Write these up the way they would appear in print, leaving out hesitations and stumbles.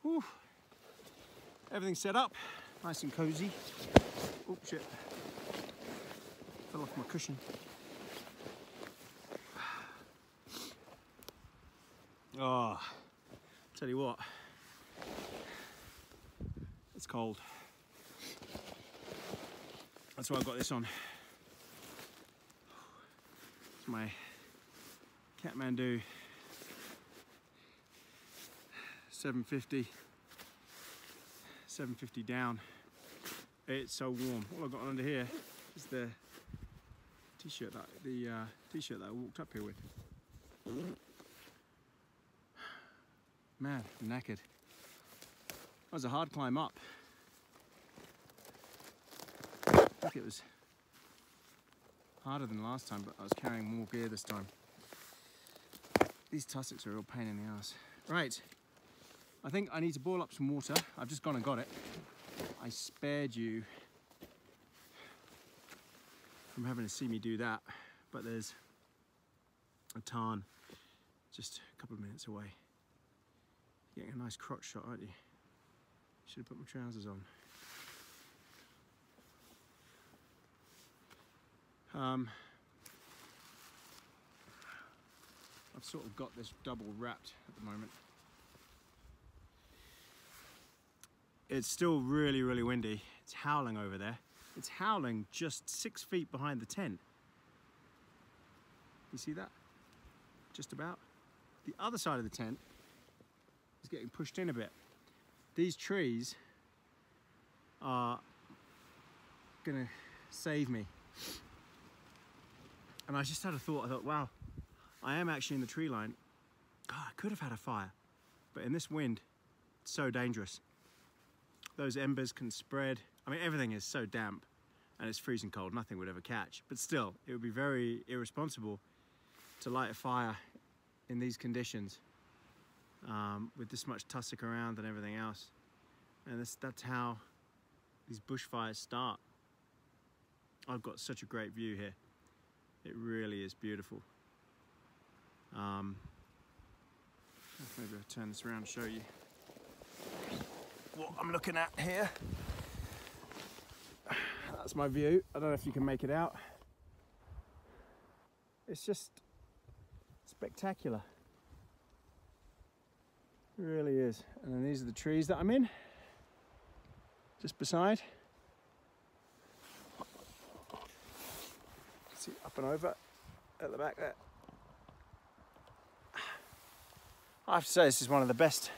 Whew. Everything's set up, nice and cozy. Oh shit, fell off my cushion. Oh, tell you what, it's cold. That's why I've got this on. It's my Kathmandu 750 down. It's so warm. All I've got under here is the t-shirt that I walked up here with. Man, I'm knackered. That was a hard climb up. I think it was harder than last time, but I was carrying more gear this time. These tussocks are a real pain in the ass. Right, I think I need to boil up some water. I've just gone and got it. I spared you from having to see me do that, but there's a tarn just a couple of minutes away. Getting a nice crotch shot, aren't you? Should have put my trousers on. I've sort of got this double wrapped at the moment. It's still really, really windy. It's howling over there. It's howling just 6 feet behind the tent. You see that? Just about. The other side of the tent is getting pushed in a bit. These trees are gonna save me. And I just had a thought, I thought, wow, I am actually in the tree line. God, I could have had a fire, but in this wind, it's so dangerous. Those embers can spread. I mean, everything is so damp and it's freezing cold, nothing would ever catch. But still, it would be very irresponsible to light a fire in these conditions with this much tussock around and everything else. And that's how these bushfires start. I've got such a great view here. It really is beautiful. Maybe I'll turn this around and show you what I'm looking at here. That's my view. I don't know if you can make it out. It's just spectacular. It really is. And then these are the trees that I'm in, just beside. See, up and over at the back there. I have to say, this is one of the best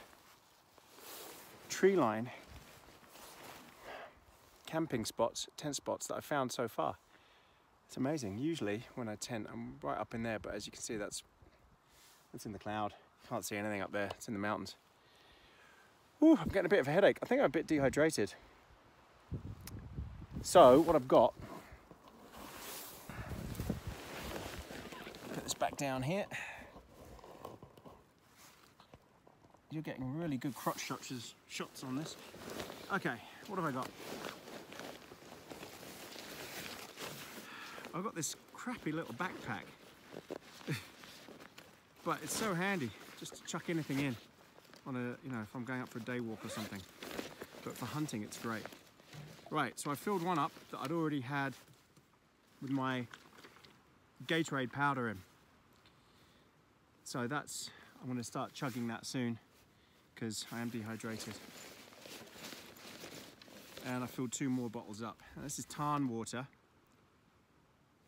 tree line camping spots, tent spots that I've found so far. It's amazing. Usually when I tent, I'm right up in there, but as you can see, that's in the cloud. Can't see anything up there. It's in the mountains. Ooh, I'm getting a bit of a headache. I think I'm a bit dehydrated. So what I've got, put this back down here. You're getting really good crotch shots on this. Okay, what have I got? I've got this crappy little backpack, but it's so handy just to chuck anything in on a, you know, if I'm going up for a day walk or something. But for hunting, it's great. Right, so I filled one up that I'd already had with my Gatorade powder in. So that's, I'm going to start chugging that soon because I am dehydrated. And I filled 2 more bottles up. And this is tarn water.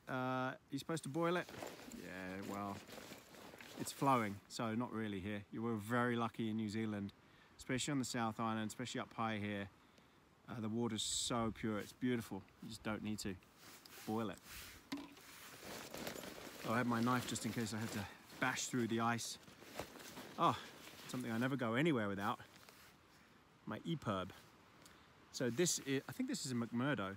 You're supposed to boil it? Yeah, well, it's flowing, so not really here. You were very lucky in New Zealand, especially on the South Island, especially up high here. The water's so pure, it's beautiful. You just don't need to boil it. I had my knife just in case I had to bash through the ice. Oh, something I never go anywhere without. My EPIRB. So this is, I think this is a McMurdo.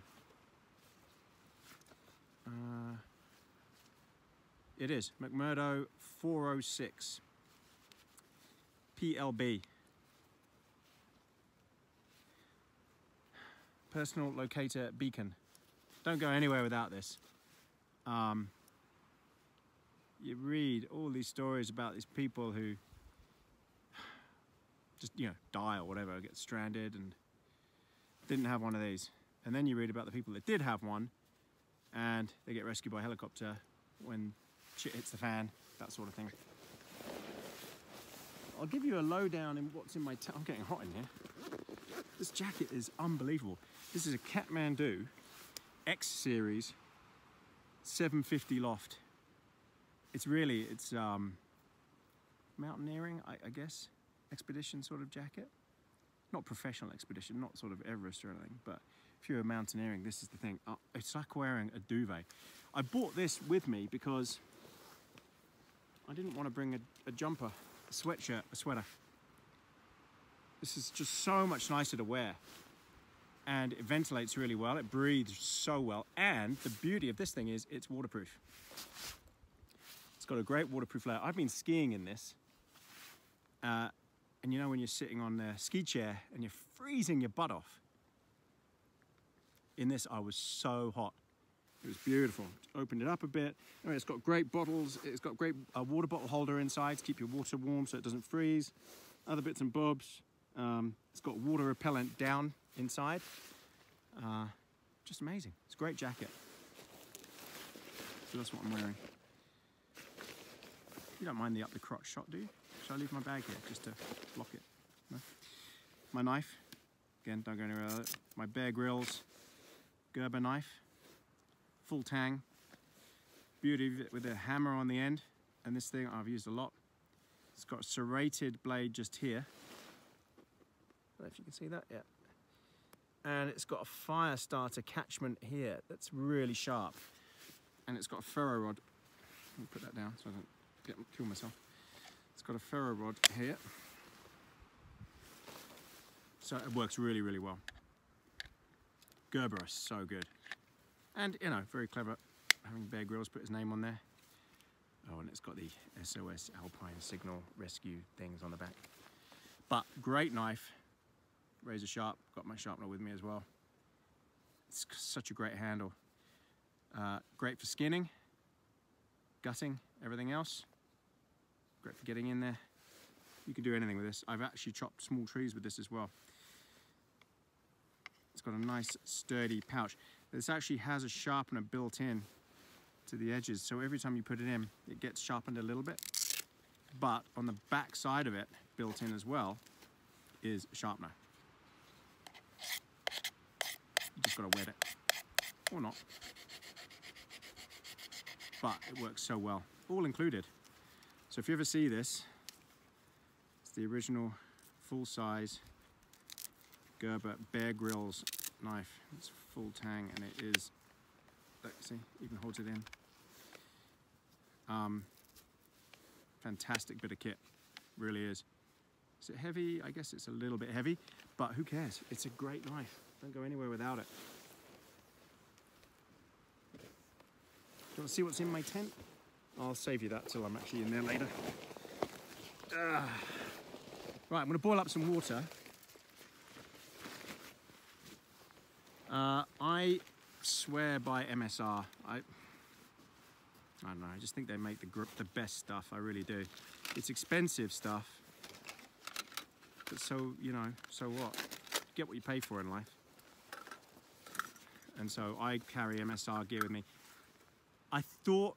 It is McMurdo 406 PLB. Personal locator beacon. Don't go anywhere without this. You read all these stories about these people who just, you know, die or whatever, get stranded, and didn't have one of these. And then you read about the people that did have one, and they get rescued by helicopter when shit hits the fan, that sort of thing. I'll give you a lowdown in what's in my I'm getting hot in here. This jacket is unbelievable. This is a Kathmandu X series 750 Loft. It's mountaineering, I guess, expedition sort of jacket. Not professional expedition, not sort of Everest or anything, but if you're mountaineering, this is the thing. It's like wearing a duvet. I bought this with me because I didn't want to bring a jumper, a sweatshirt, a sweater. This is just so much nicer to wear. And it ventilates really well, it breathes so well, and the beauty of this thing is it's waterproof. It's got a great waterproof layer. I've been skiing in this, and you know when you're sitting on a ski chair and you're freezing your butt off? In this I was so hot. It was beautiful. Opened it up a bit. Anyway, it's got great bottles. It's got great water bottle holder inside to keep your water warm so it doesn't freeze. Other bits and bobs. It's got water repellent down inside. Just amazing. It's a great jacket. So that's what I'm wearing. You don't mind the up the crotch shot, do you? Should I leave my bag here just to block it? No? My knife. Again, don't go anywhere with it. My Bear Grylls Gerber knife. Full tang. Beauty with a hammer on the end. And this thing I've used a lot. It's got a serrated blade just here. I don't know if you can see that, yeah. And it's got a fire starter catchment here that's really sharp. And it's got a ferro rod. Let me put that down so I don't kill myself. It's got a ferro rod here. So it works really, really well. Gerber is so good. And, you know, very clever having Bear Grylls put his name on there. Oh, and it's got the SOS Alpine Signal Rescue things on the back. But great knife. Razor sharp, got my sharpener with me as well. It's such a great handle. Great for skinning, gutting, everything else. Great for getting in there. You can do anything with this. I've actually chopped small trees with this as well. It's got a nice sturdy pouch. This actually has a sharpener built in to the edges, so every time you put it in, it gets sharpened a little bit. But on the back side of it, built in as well, is a sharpener. You just gotta wet it, or not. But it works so well, all included. So if you ever see this, it's the original full-size Gerber Bear Grylls knife. It's full tang, and it is, look, see, even holds it in. Fantastic bit of kit, really is. Is it heavy? I guess it's a little bit heavy, but who cares? It's a great knife. Don't go anywhere without it. Do you want to see what's in my tent? I'll save you that till I'm actually in there later. Right, I'm going to boil up some water. I swear by MSR. I don't know, I just think they make the best stuff, I really do. It's expensive stuff, but so, you know, so what? Get what you pay for in life. And so I carry MSR gear with me. I thought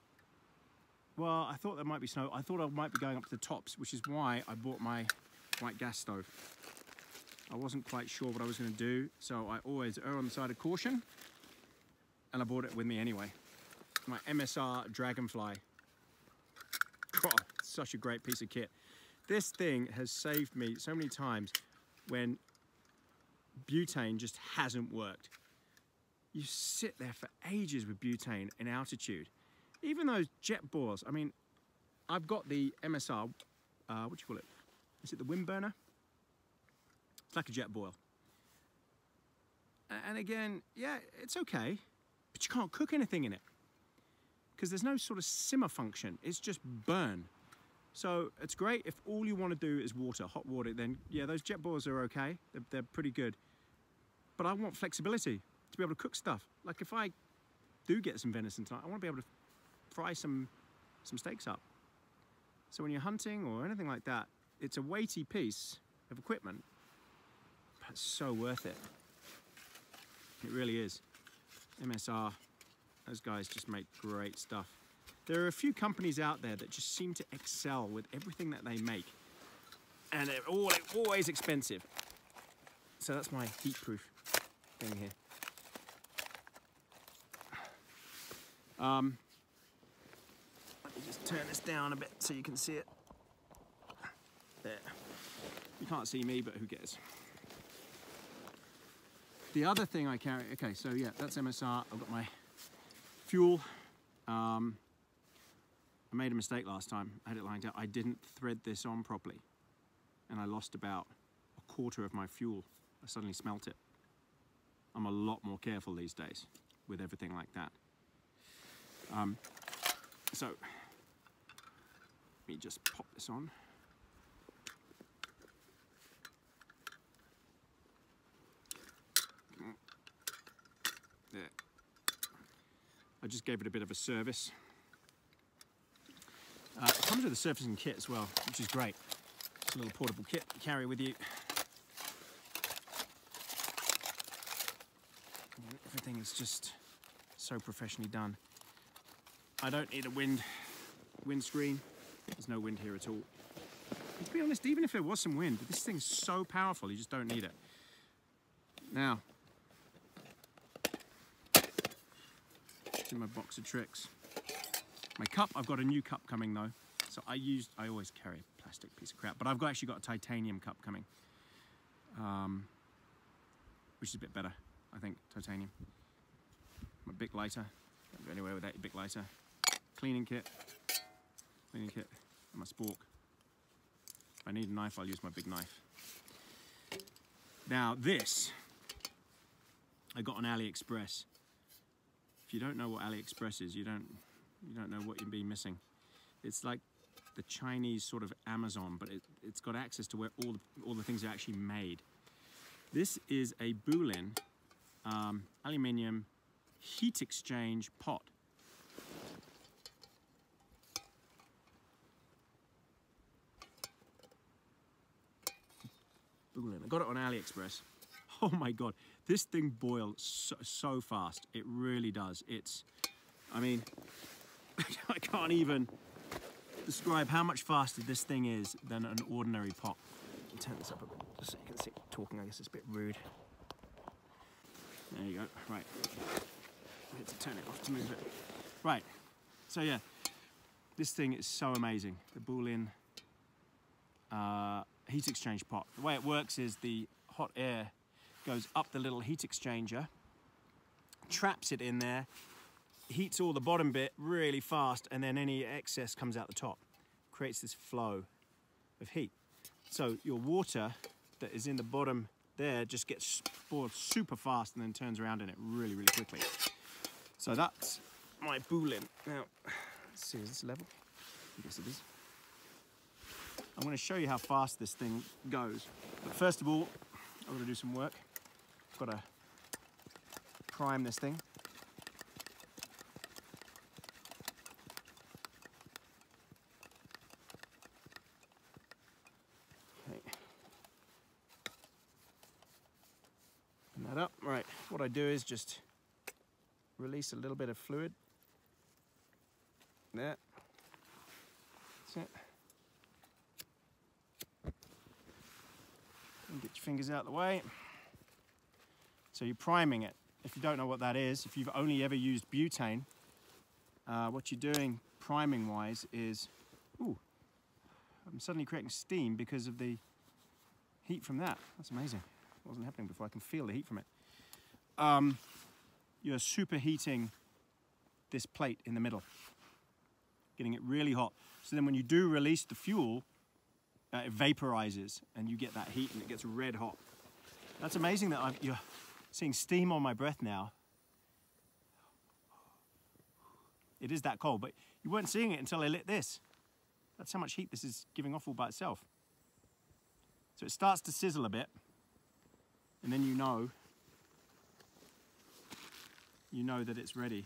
there might be snow. I thought I might be going up to the tops, which is why I bought my white gas stove. I wasn't quite sure what I was going to do, so I always err on the side of caution, and I brought it with me anyway. My MSR Dragonfly. Oh, such a great piece of kit. This thing has saved me so many times when butane just hasn't worked. You sit there for ages with butane in altitude. Even those jet boils, I mean, I've got the MSR, what do you call it? Is it the wind burner? It's like a jet boil. And again, yeah, it's okay, but you can't cook anything in it because there's no sort of simmer function. It's just burn. So it's great if all you want to do is water, hot water, then yeah, those jet boils are okay. They're pretty good. But I want flexibility to be able to cook stuff. Like if I do get some venison tonight, I want to be able to fry some steaks up. So when you're hunting or anything like that, it's a weighty piece, of equipment, but it's so worth it. It really is. MSR, those guys just make great stuff. There are a few companies out there that just seem to excel with everything that they make, and they're always expensive. So that's my heat-proof thing here. Let me just turn this down a bit so you can see it. There. You can't see me, but who cares? The other thing I carry, okay, so yeah, that's MSR. I've got my fuel. I made a mistake last time. I had it lined up. I didn't thread this on properly, and I lost about a quarter of my fuel. I suddenly smelt it. I'm a lot more careful these days with everything like that. So let me just pop this on. There. I just gave it a bit of a service. It comes with a surfacing kit as well, which is great. It's a little portable kit to carry with you. Everything is just so professionally done. I don't need a windscreen. There's no wind here at all. And to be honest, even if there was some wind, this thing's so powerful, you just don't need it. Now, in my box of tricks. My cup, I've got a new cup coming though. So I always carry a plastic piece of crap, but I've actually got a titanium cup coming. Which is a bit better, I think, titanium. My Bic lighter, don't go anywhere without your Bic lighter. Cleaning kit, and my spork. If I need a knife, I'll use my big knife. Now this, I got on AliExpress. If you don't know what AliExpress is, you don't know what you'd be missing. It's like the Chinese sort of Amazon, but it's got access to where all the things are actually made. This is a Bulin aluminium heat exchange pot. Bulin. I got it on AliExpress. Oh my God, this thing boils so fast. It really does. I mean, I can't even describe how much faster this thing is than an ordinary pot. I'll turn this up a bit just so you can see talking. I guess it's a bit rude. There you go. Right. I had to turn it off to move it. Right. So yeah, this thing is so amazing. The Bulin heat exchange pot. The way it works is the hot air goes up the little heat exchanger, traps it in there, heats all the bottom bit really fast, and then any excess comes out the top. Creates this flow of heat. So your water that is in the bottom there just gets boiled super fast and then turns around in it really, really quickly. So that's my Bulin. Now, let's see, is this level? I guess it is. I'm going to show you how fast this thing goes. But first of all, I'm going to do some work. I've got to prime this thing. Okay. Open that up. Right, what I do is just release a little bit of fluid. There. That's it. And get your fingers out of the way. So you're priming it. If you don't know what that is, if you've only ever used butane, what you're doing priming wise is, ooh, I'm suddenly creating steam because of the heat from that. That's amazing. It wasn't happening before. I can feel the heat from it. You're superheating this plate in the middle, getting it really hot. So then when you do release the fuel, it vaporizes and you get that heat and it gets red hot. That's amazing that you're seeing steam on my breath now. It is that cold, but you weren't seeing it until I lit this. That's how much heat this is giving off all by itself. So it starts to sizzle a bit, and then you know that it's ready.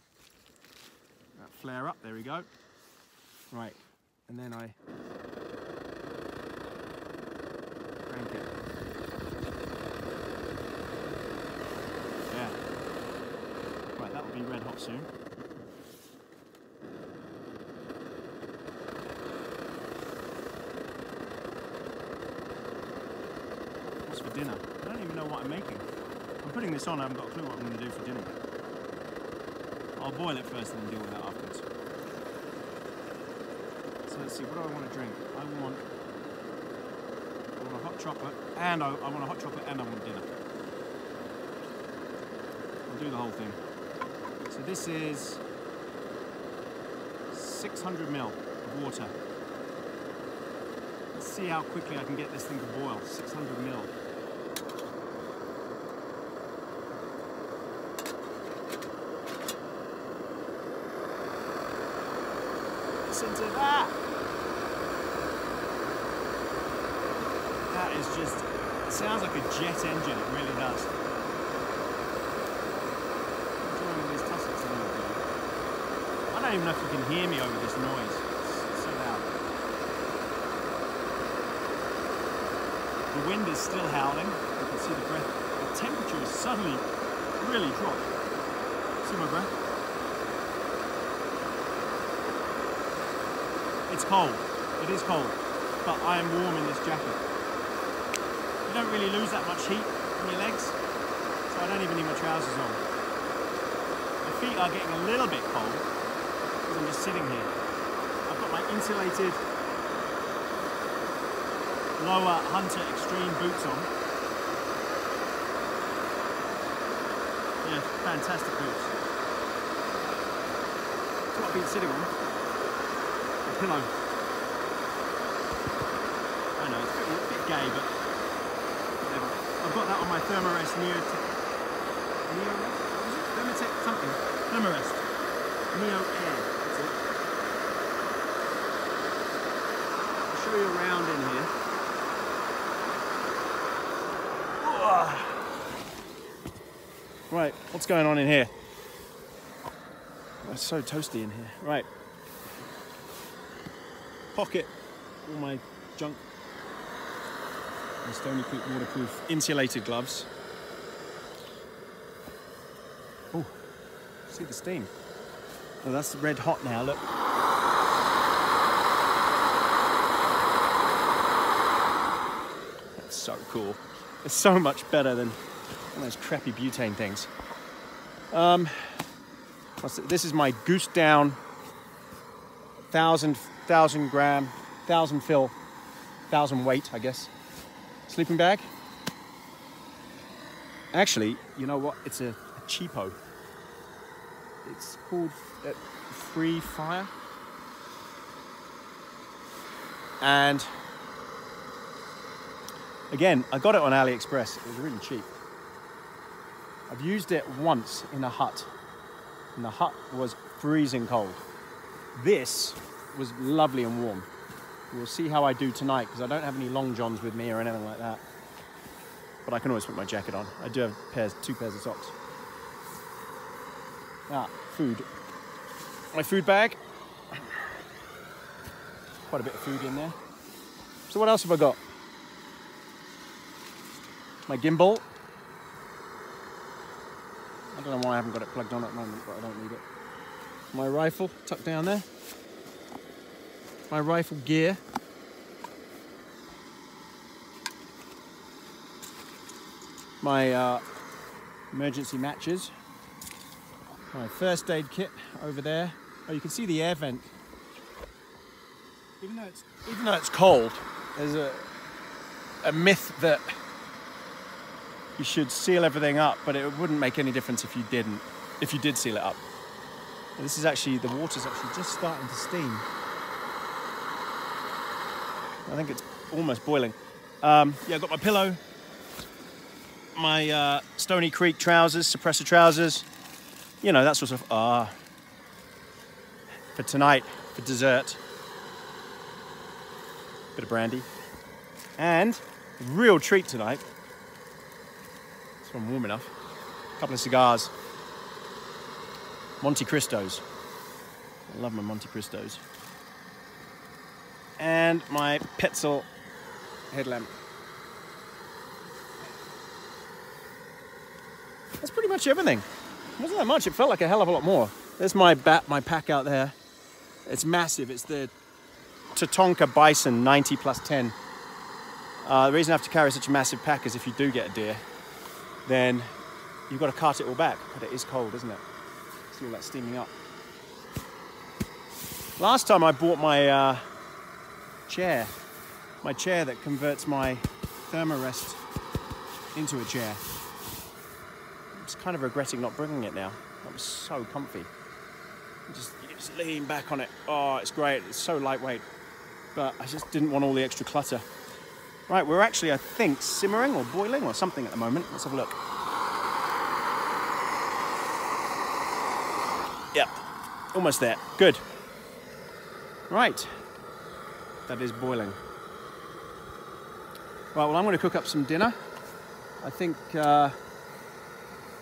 Flare up, there we go. Right, and then I crank it. soon. What's for dinner? I don't even know what I'm making. I'm putting this on, I haven't got a clue what I'm going to do for dinner. I'll boil it first and then deal with that afterwards. So let's see, what do I want to drink? I want a hot chocolate, and I want a hot chocolate, and I want dinner. I'll do the whole thing. So this is 600 ml of water. Let's see how quickly I can get this thing to boil. 600 ml. Listen to that! That is just, it sounds like a jet engine, it really does. I'm enjoying these tussocks a little bit. I don't even know if you can hear me over this noise. It's so loud. The wind is still howling. You can see the breath. The temperature has suddenly really dropped. See my breath? It's cold. It is cold. But I am warm in this jacket. You don't really lose that much heat in your legs, so I don't even need my trousers on. My feet are getting a little bit cold because I'm just sitting here. I've got my insulated Lowa Hunter Extreme boots on. Yeah, fantastic boots. That's what I've been sitting on. A pillow. I know, it's a bit gay, but I've got that on my Thermarest Thermarest NeoAir. That's it. I'll show you around in here. Right, what's going on in here? Oh, it's so toasty in here. Right. Pocket all my junk. My Stoney waterproof insulated gloves. Oh, see the steam. Oh, that's red hot now, look. That's so cool. It's so much better than all those crappy butane things. This is my Goose Down 1,000 gram, 1,000 fill, 1,000 weight, I guess. Sleeping bag. Actually, you know what? It's a cheapo. It's called Free Fire. And again, I got it on AliExpress. It was really cheap. I've used it once in a hut, and the hut was freezing cold. This was lovely and warm. We'll see how I do tonight, because I don't have any long johns with me or anything like that. But I can always put my jacket on. I do have two pairs of socks. Ah, food. My food bag. Quite a bit of food in there. So what else have I got? My gimbal. I don't know why I haven't got it plugged on at the moment, but I don't need it. My rifle tucked down there. My rifle gear. My emergency matches. My first aid kit over there. Oh, you can see the air vent. Even though it's cold, there's a myth that you should seal everything up, but it wouldn't make any difference if you didn't. If you did seal it up. And this is actually, the water's actually just starting to steam. I think it's almost boiling. Yeah, I've got my pillow, my Stoney Creek trousers, suppressor trousers, you know, that sort of, for tonight, for dessert, bit of brandy, and a real treat tonight, so I'm warm enough, a couple of cigars, Monte Cristos, I love my Monte Cristos. And my Petzl headlamp. That's pretty much everything. Wasn't that much, it felt like a hell of a lot more. There's my pack out there. It's massive, it's the Tatonka Bison 90 plus 10. The reason I have to carry such a massive pack is if you do get a deer, then you've got to cart it all back. But it is cold, isn't it? See all that steaming up. Last time I bought my chair that converts my Thermarest into a chair. I'm just kind of regretting not bringing it now. That was so comfy. You just lean back on it. Oh, it's great. It's so lightweight. But I just didn't want all the extra clutter. Right, we're actually, I think, simmering or boiling or something at the moment. Let's have a look. Yep, almost there. Good. Right, that is boiling. Right, well, I'm going to cook up some dinner. I think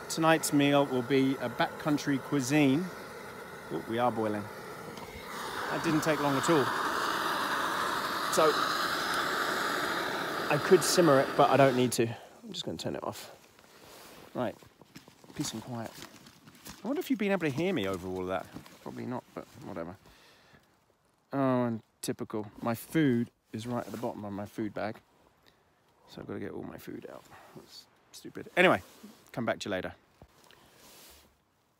tonight's meal will be a backcountry cuisine. Oh, we are boiling. That didn't take long at all. So, I could simmer it, but I don't need to. I'm just going to turn it off. Right, peace and quiet. I wonder if you've been able to hear me over all of that. Probably not, but whatever. Oh, and typical. My food is right at the bottom of my food bag. So I've got to get all my food out. That's stupid. Anyway, come back to you later.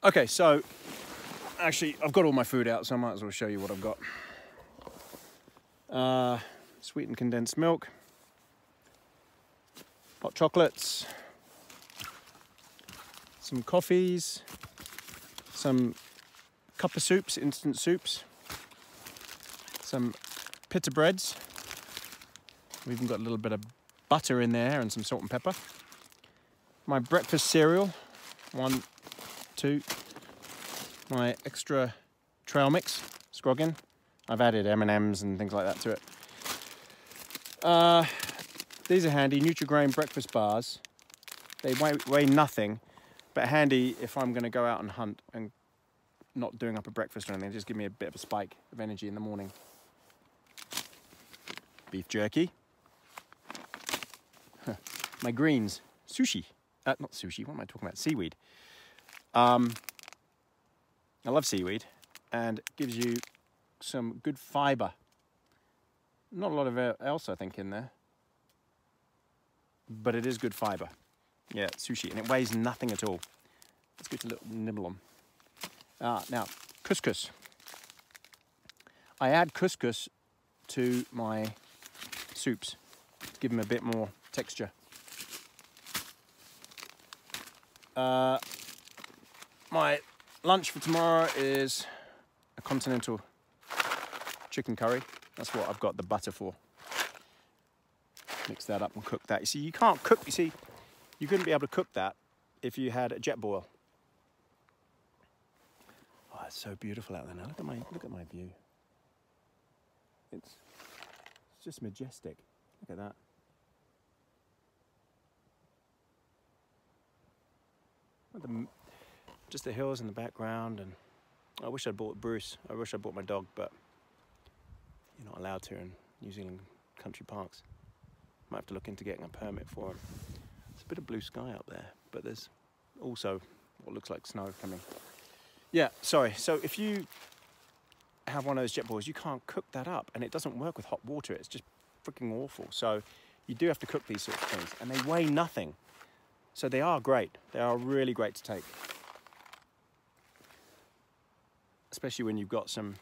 Okay, so actually I've got all my food out, so I might as well show you what I've got. Sweetened condensed milk, hot chocolates, some coffees, some cup of soups, instant soups, some pita breads. We've even got a little bit of butter in there and some salt and pepper. My breakfast cereal, 1, 2. My extra trail mix, Scroggin. I've added M&Ms and things like that to it. These are handy, Nutri-Grain breakfast bars. They weigh nothing, but handy if I'm going to go out and hunt and not doing up a breakfast or anything. Just give me a bit of a spike of energy in the morning. Beef jerky. My greens, sushi. Not sushi, what am I talking about? Seaweed. I love seaweed, and it gives you some good fibre. Not a lot of else, I think, in there. But it is good fibre. Yeah, sushi, and it weighs nothing at all. Let's get a little nibble on. Now, couscous. I add couscous to my soups to give them a bit more texture. My lunch for tomorrow is a continental chicken curry. That's what I've got the butter for. Mix that up and cook that. You see, you can't cook, you see, you couldn't be able to cook that if you had a jet boil. Oh, it's so beautiful out there now. Look at my view. It's just majestic. Look at that. Just the hills in the background, and I wish I'd bought Bruce. I wish I bought my dog, but you're not allowed to in New Zealand country parks. Might have to look into getting a permit for him. There's a bit of blue sky up there, but there's also what looks like snow coming. Yeah, sorry. So if you have one of those jet boils, you can't cook that up, and it doesn't work with hot water. It's just freaking awful. So you do have to cook these sorts of things, and they weigh nothing. So they are great. They are really great to take. Especially when you've got some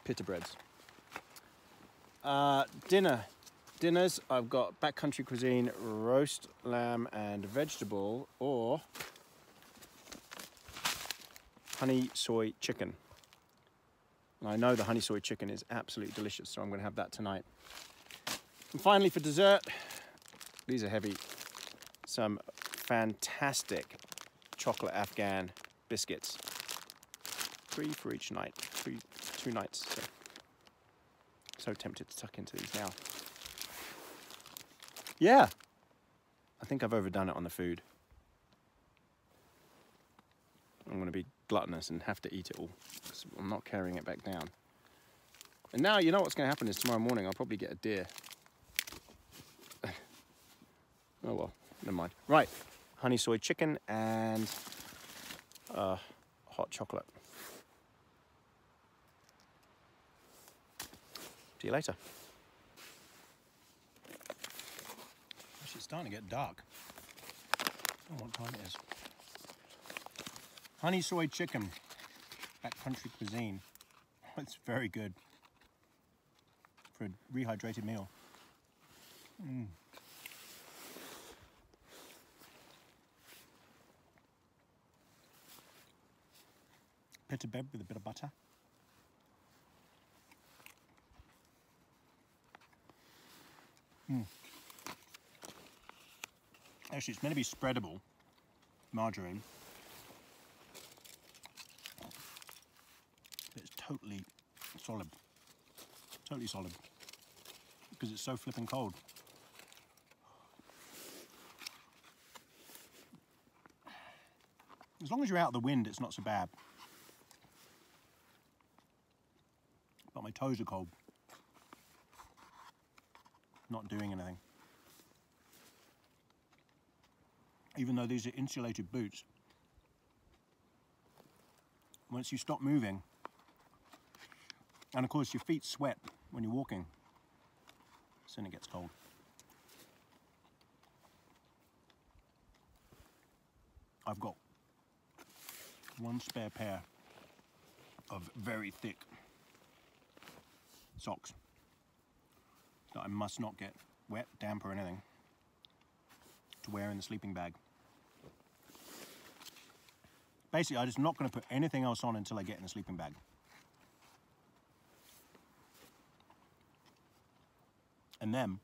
pita breads. Dinners, I've got backcountry cuisine, roast lamb and vegetable, or honey soy chicken. And I know the honey soy chicken is absolutely delicious, so I'm going to have that tonight. And finally, for dessert, these are heavy, some fantastic chocolate Afghan biscuits. 3 for each night, 2 nights. So tempted to tuck into these now. Yeah, I think I've overdone it on the food. I'm going to be gluttonous and have to eat it all, because I'm not carrying it back down. And now you know what's going to happen is tomorrow morning I'll probably get a deer. Oh well, never mind. Right, honey soy chicken and hot chocolate. See you later. Actually, it's starting to get dark. I don't know what time it is. Honey soy chicken, Backcountry Cuisine. It's very good for a rehydrated meal. Pita bread with a bit of butter. Actually, it's meant to be spreadable margarine. But it's totally solid. Totally solid. Because it's so flipping cold. As long as you're out of the wind, it's not so bad. But my toes are cold. Not doing anything. Even though these are insulated boots, once you stop moving, and of course your feet sweat when you're walking, so then it gets cold. I've got one spare pair of very thick socks that I must not get wet, damp or anything to wear in the sleeping bag. Basically, I'm just not going to put anything else on until I get in the sleeping bag. And then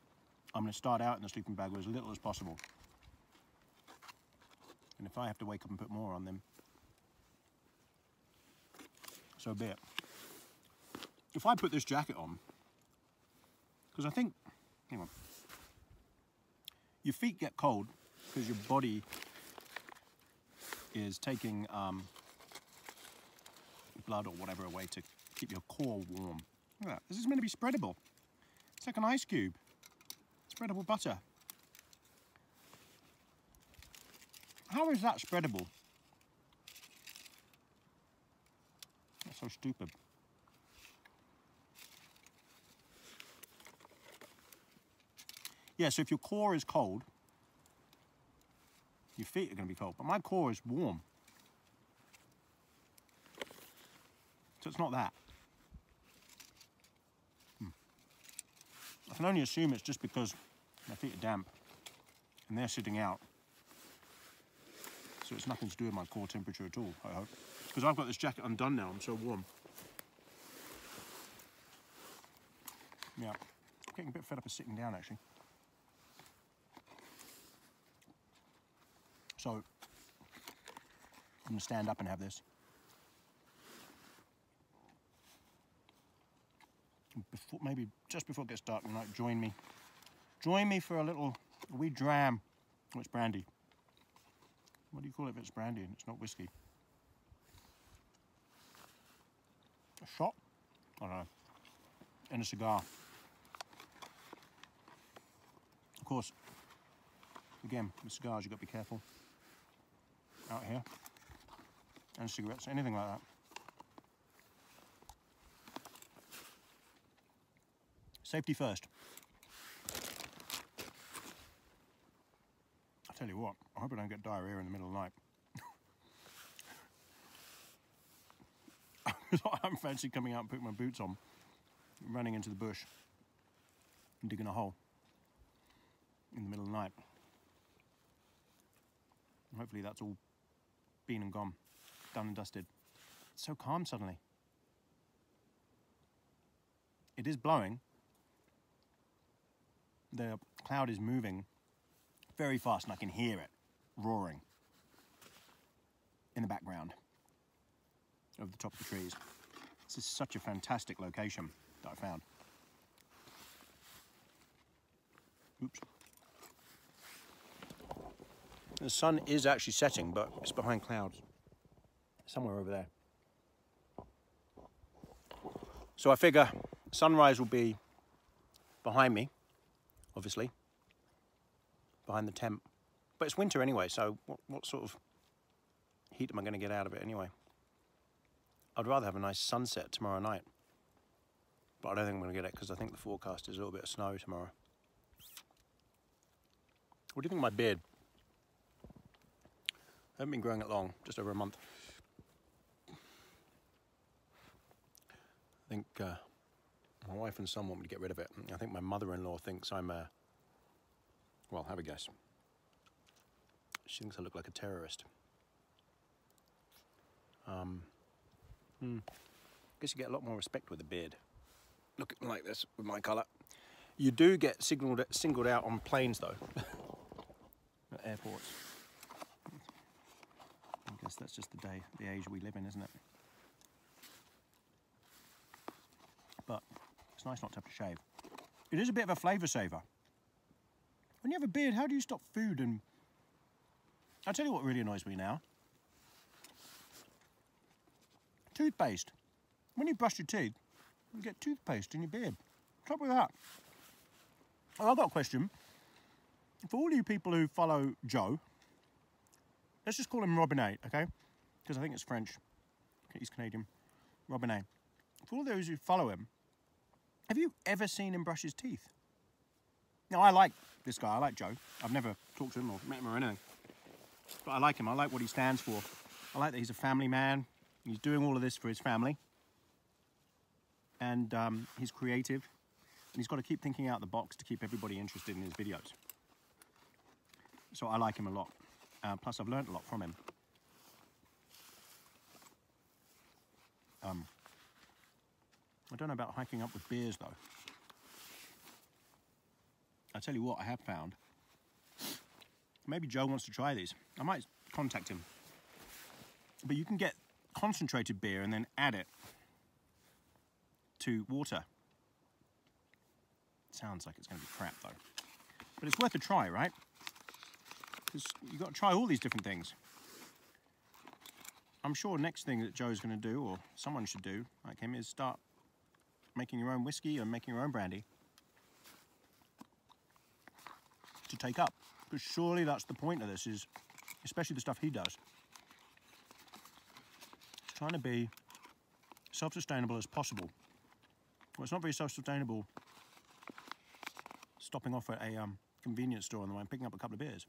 I'm going to start out in the sleeping bag with as little as possible. And if I have to wake up and put more on them, so be it. If I put this jacket on, because I think, hang on, your feet get cold because your body is taking blood or whatever away to keep your core warm. Look at that. This is meant to be spreadable. It's like an ice cube. Spreadable butter. How is that spreadable? That's so stupid. Yeah, so if your core is cold, your feet are going to be cold, but my core is warm. So it's not that. I can only assume it's just because my feet are damp and they're sitting out. So it's nothing to do with my core temperature at all, I hope. Because I've got this jacket undone now, I'm so warm. Yeah, I'm getting a bit fed up of sitting down actually. So, I'm going to stand up and have this. Before, maybe just before it gets dark tonight, join me. Join me for a wee dram. Oh, it's brandy. What do you call it if it's brandy and it's not whiskey? A shot? I don't know. And a cigar. Of course, again, with cigars you've got to be careful. Out here. And cigarettes, anything like that. Safety first. I tell you what, I hope I don't get diarrhea in the middle of the night. I don't fancy coming out and putting my boots on, running into the bush and digging a hole in the middle of the night. And hopefully that's all been and gone, done and dusted. It's so calm suddenly. It is blowing. The cloud is moving very fast and I can hear it roaring in the background over the top of the trees. This is such a fantastic location that I found. Oops. The sun is actually setting, but it's behind clouds. Somewhere over there. So I figure sunrise will be behind me, obviously. Behind the tent. But it's winter anyway, so what sort of heat am I going to get out of it anyway? I'd rather have a nice sunset tomorrow night. But I don't think I'm going to get it because I think the forecast is a little bit of snow tomorrow. What do you think of my beard? I haven't been growing it long, just over a month. I think my wife and son want me to get rid of it. I think my mother-in-law thinks I'm a... Well, have a guess. She thinks I look like a terrorist. I guess you get a lot more respect with a beard. Looking like this with my colour. You do get singled out on planes though. At airports. I guess that's just the age we live in, isn't it? But it's nice not to have to shave. It is a bit of a flavour saver. When you have a beard, how do you stop food? And I'll tell you what really annoys me now. Toothpaste. When you brush your teeth, you get toothpaste in your beard. What's up with that? Oh, I've got a question. For all you people who follow Joe, let's just call him Robinet, okay? Because I think it's French. He's Canadian. Robinet. For all those who follow him, have you ever seen him brush his teeth? Now, I like this guy. I like Joe. I've never talked to him or met him or anything. But I like him. I like what he stands for. I like that he's a family man. He's doing all of this for his family. And he's creative. And he's got to keep thinking out the box to keep everybody interested in his videos. So I like him a lot. Plus, I've learned a lot from him. I don't know about hiking up with bears, though. I'll tell you what I have found. Maybe Joe wants to try these. I might contact him. But you can get concentrated beer and then add it to water. Sounds like it's going to be crap, though. But it's worth a try, right? Because you've got to try all these different things. I'm sure next thing that Joe's going to do, or someone should do, like him, is start making your own whiskey and making your own brandy to take up. Because surely that's the point of this, is especially the stuff he does. It's trying to be self-sustainable as possible. Well, it's not very self-sustainable stopping off at a convenience store on the way and picking up a couple of beers.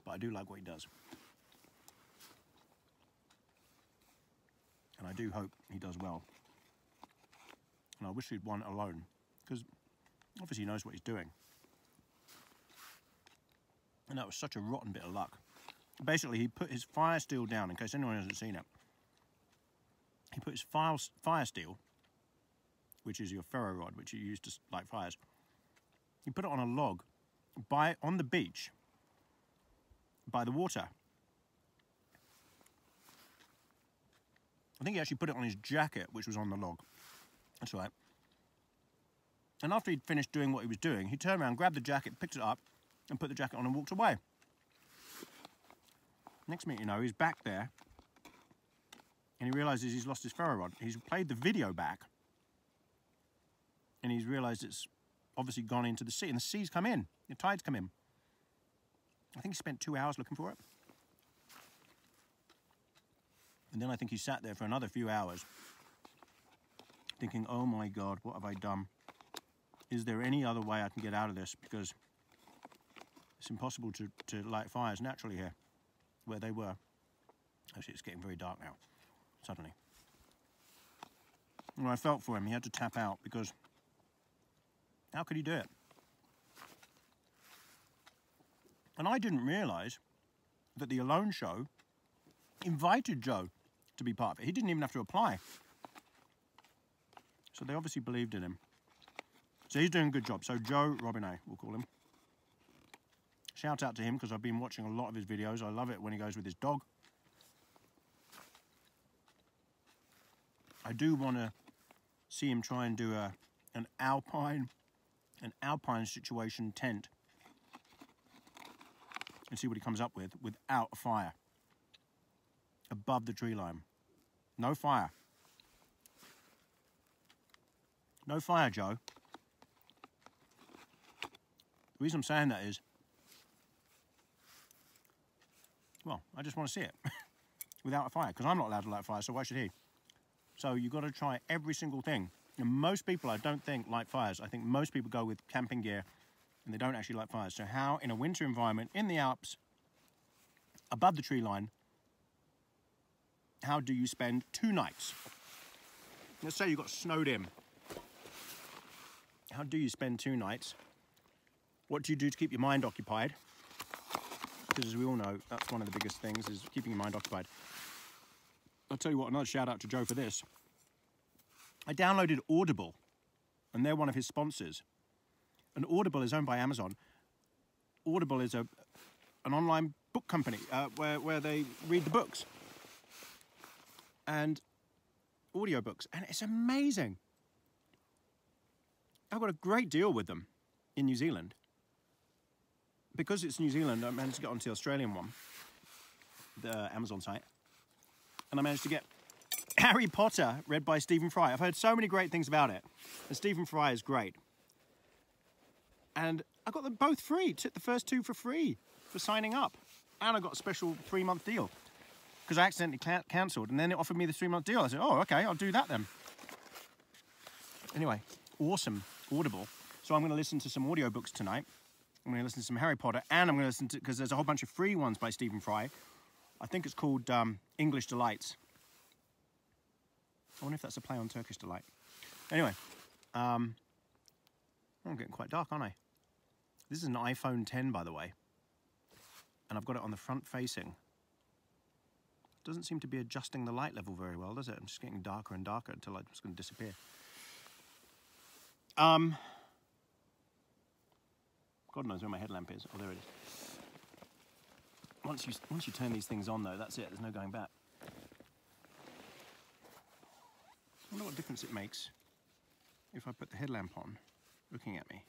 But I do like what he does. And I do hope he does well. And I wish he'd won alone, because obviously he knows what he's doing. And that was such a rotten bit of luck. Basically, he put his fire steel down, in case anyone hasn't seen it. He put his fire steel, which is your ferro rod, which you use to light fires. He put it on a log on the beach by the water. I think he actually put it on his jacket, which was on the log. That's right. And after he'd finished doing what he was doing, he turned around, grabbed the jacket, picked it up, and put the jacket on and walked away. Next minute, you know, he's back there, and he realises he's lost his ferro rod. He's played the video back, and he's realised it's obviously gone into the sea, and the sea's come in, the tide's come in. I think he spent 2 hours looking for it. And then I think he sat there for another few hours thinking, oh my God, what have I done? Is there any other way I can get out of this? Because it's impossible to light fires naturally here, where they were. Actually, it's getting very dark now, suddenly. And I felt for him. He had to tap out, because how could he do it? And I didn't realise that the Alone Show invited Joe to be part of it. He didn't even have to apply. So they obviously believed in him. So he's doing a good job. So Joe Robinet, we'll call him. Shout out to him, because I've been watching a lot of his videos. I love it when he goes with his dog. I do want to see him try and do an alpine situation tent and see what he comes up with without a fire. Above the tree line. No fire. No fire, Joe. The reason I'm saying that is, well, I just want to see it. without a fire, because I'm not allowed to light a fire, so why should he? So you've got to try every single thing. And most people, I don't think, light fires. I think most people go with camping gear and they don't actually light fires. So how, in a winter environment, in the Alps, above the tree line, how do you spend 2 nights? Let's say you got snowed in. How do you spend 2 nights? What do you do to keep your mind occupied? Because as we all know, that's one of the biggest things, is keeping your mind occupied. I'll tell you what, another shout out to Joe for this. I downloaded Audible, and they're one of his sponsors. And Audible is owned by Amazon. Audible is an online book company where they read the books. And audiobooks, and it's amazing. I've got a great deal with them in New Zealand. Because it's New Zealand, I managed to get onto the Australian one, the Amazon site, and I managed to get Harry Potter read by Stephen Fry. I've heard so many great things about it, and Stephen Fry is great. And I got them both free, took the first 2 for free for signing up, and I got a special 3-month deal. Because I accidentally cancelled, and then it offered me the 3-month deal. I said, oh, okay, I'll do that then. Anyway, awesome, Audible. So I'm going to listen to some audiobooks tonight. I'm going to listen to some Harry Potter, and I'm going to listen to, because there's a whole bunch of free ones by Stephen Fry. I think it's called English Delights. I wonder if that's a play on Turkish Delight. Anyway, I'm getting quite dark, aren't I? This is an iPhone 10, by the way. And I've got it on the front facing. Doesn't seem to be adjusting the light level very well, does it? I'm just getting darker and darker until it's going to disappear. God knows where my headlamp is. Oh, there it is. Once you turn these things on, though, that's it. There's no going back. I wonder what difference it makes if I put the headlamp on, looking at me.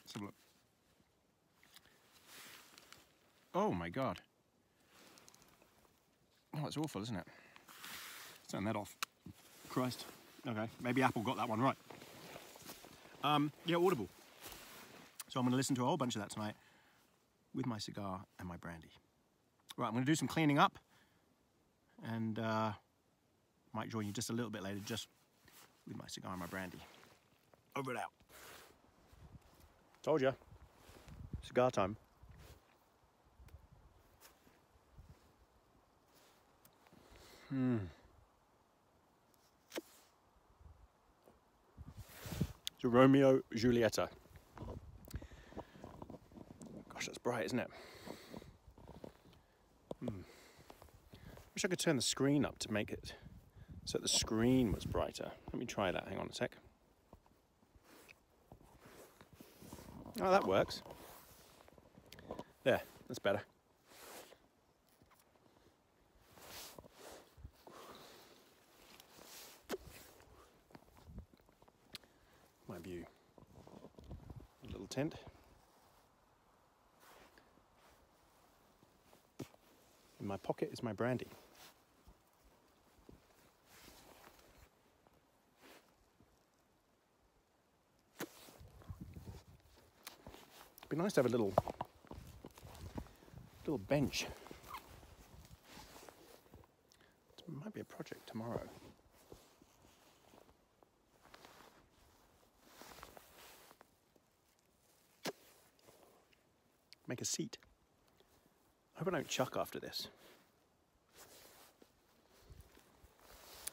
Let's have a look. Oh, my God. Oh, it's awful, isn't it? Turn that off. Christ. Okay, maybe Apple got that one right. Yeah, Audible. So I'm going to listen to a whole bunch of that tonight with my cigar and my brandy. Right, I'm going to do some cleaning up, and might join you just a little bit later, just with my cigar and my brandy. Over and out. Told ya. Cigar time. It's a Romeo Julieta. Gosh, that's bright, isn't it? Wish I could turn the screen up to make it so the screen was brighter. Let me try that. Hang on a sec. Oh, that works. There, that's better. My view. A little tent. In my pocket is my brandy. It'd be nice to have a little bench. It might be a project tomorrow. Make a seat. I hope I don't chuck after this.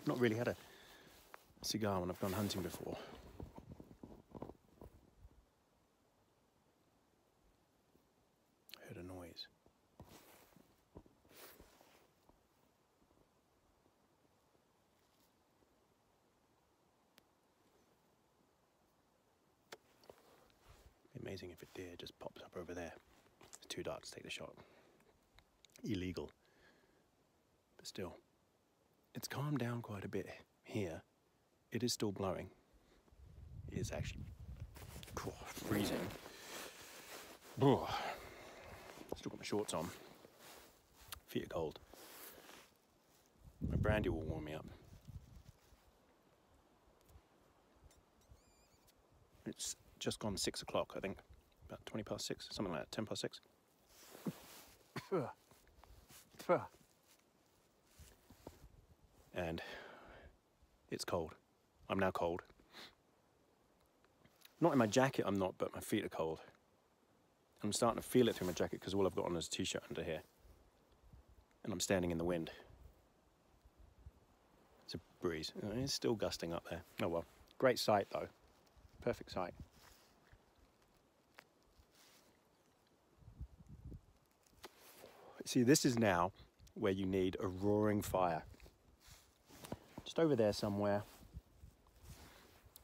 I've not really had a cigar when I've gone hunting before. I heard a noise. It'd be amazing if a deer just pops up over there. It's too dark to take the shot. Illegal. But still, it's calmed down quite a bit here. It is still blowing. It is actually freezing. Still got my shorts on. Feet are cold. My brandy will warm me up. It's just gone 6 o'clock, I think. About 20 past 6, something like that, 10 past 6. And it's cold. I'm now cold. Not in my jacket, I'm not, but my feet are cold. I'm starting to feel it through my jacket because all I've got on is a t-shirt under here. And I'm standing in the wind. It's a breeze. It's still gusting up there. Oh well. Great sight though. Perfect sight. See, this is now where you need a roaring fire. Just over there somewhere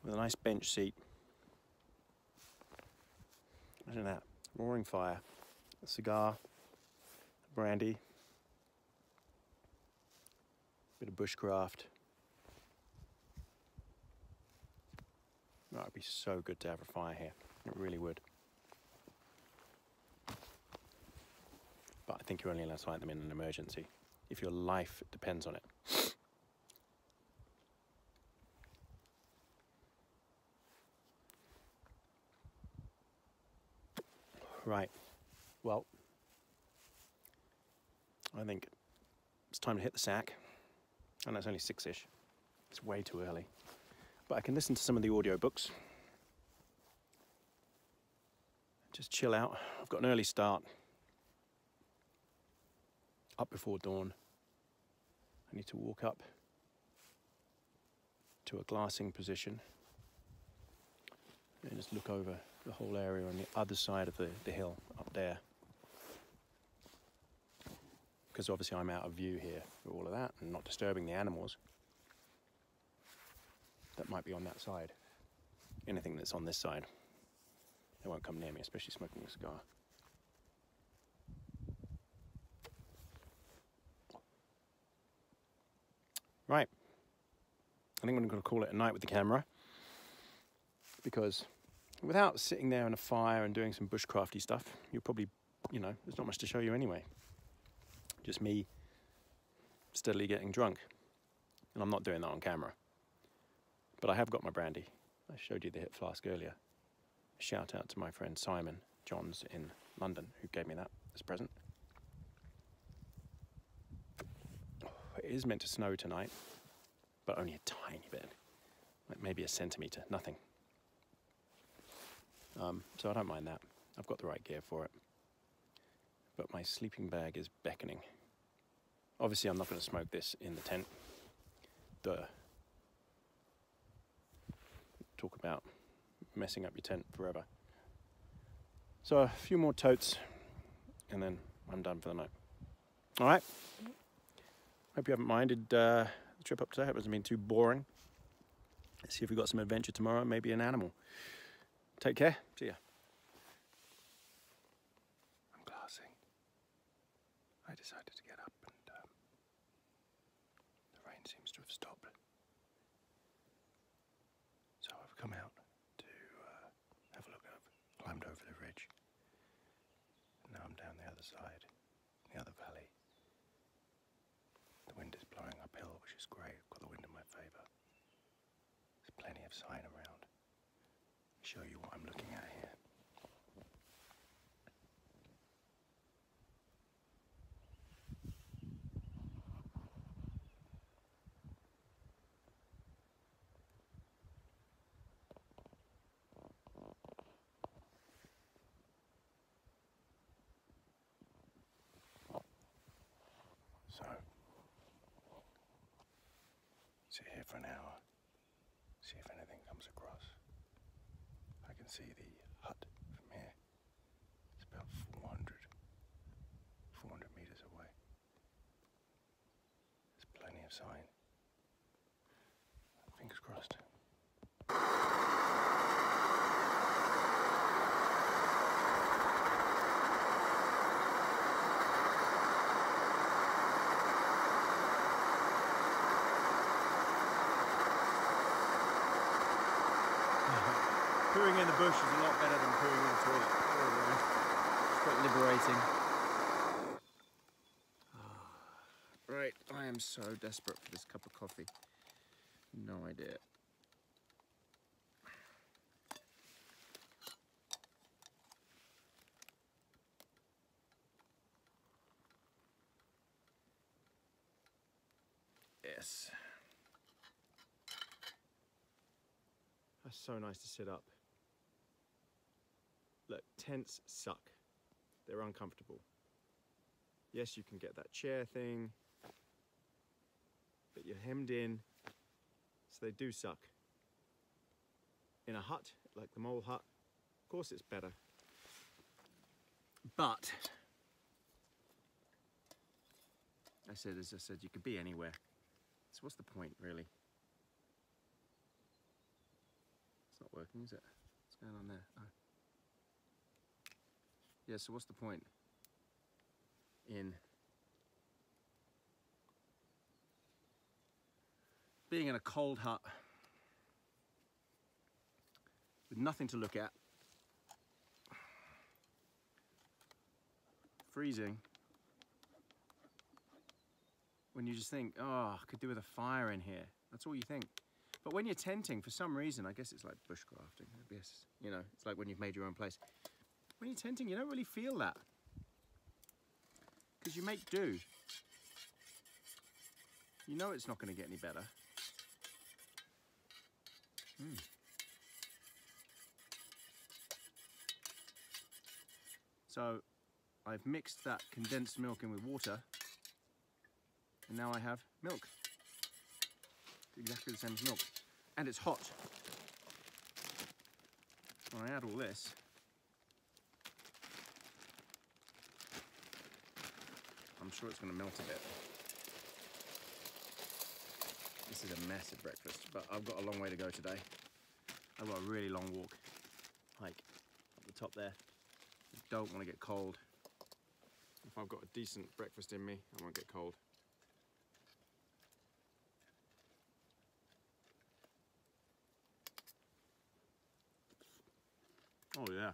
with a nice bench seat. Imagine that. Roaring fire. A cigar, a brandy, a bit of bushcraft. Oh, it'd be so good to have a fire here. It really would. But I think you're only allowed to light them in an emergency, if your life depends on it. Right, well, I think it's time to hit the sack. And it's only 6-ish. It's way too early. But I can listen to some of the audiobooks. Just chill out. I've got an early start. Up before dawn. I need to walk up to a glassing position and just look over the whole area on the other side of the hill up there. Because obviously I'm out of view here for all of that and not disturbing the animals that might be on that side. Anything that's on this side, they won't come near me, especially smoking a cigar. Right, I think I'm going to call it a night with the camera, because without sitting there in a fire and doing some bushcrafty stuff, you'll probably, you know, there's not much to show you anyway. Just me steadily getting drunk. And I'm not doing that on camera. But I have got my brandy. I showed you the hip flask earlier. A shout out to my friend Simon Johns in London, who gave me that as a present. It is meant to snow tonight, but only a tiny bit. Like maybe a centimetre, nothing. So I don't mind that. I've got the right gear for it. But my sleeping bag is beckoning. Obviously I'm not going to smoke this in the tent. Talk about messing up your tent forever. So a few more totes and then I'm done for the night. Alright. Hope you haven't minded the trip up today. Hope it hasn't been too boring. Let's see if we've got some adventure tomorrow, maybe an animal. Take care. See ya. I'm glassing. I decided to get up and the rain seems to have stopped. So I've come out to have a look over, climbed over the ridge. And now I'm down the other side, the other valley. The wind is blowing uphill, which is great. I've got the wind in my favour. There's plenty of sign around. I'll show you what I'm looking at here. So, sit here for an hour, see if anything comes across. I can see the hut from here. It's about 400 meters away. There's plenty of sign. Fingers crossed. Pooing in the bush is a lot better than pooing in the toilet. It's quite liberating. Right, I am so desperate for this cup of coffee. No idea. Yes. That's so nice to sit up. Look, tents suck. They're uncomfortable. Yes, you can get that chair thing, but you're hemmed in, so they do suck. In a hut, like the mole hut, of course it's better. But, as I said, you could be anywhere. So what's the point, really? It's not working, is it? What's going on there? Oh. Yeah, so what's the point in being in a cold hut with nothing to look at, freezing, when you just think, oh, I could do with a fire in here. That's all you think. But when you're tenting, for some reason, I guess it's like bushcrafting, I guess, you know, it's like when you've made your own place. When you're tenting, you don't really feel that, because you make do. You know it's not going to get any better. So I've mixed that condensed milk in with water, and now I have milk. Exactly the same as milk. And it's hot. When I add all this, I'm sure it's going to melt a bit. This is a massive breakfast, but I've got a long way to go today. I've got a really long walk, hike up the top there. I don't want to get cold. If I've got a decent breakfast in me, I won't get cold. Oh yeah.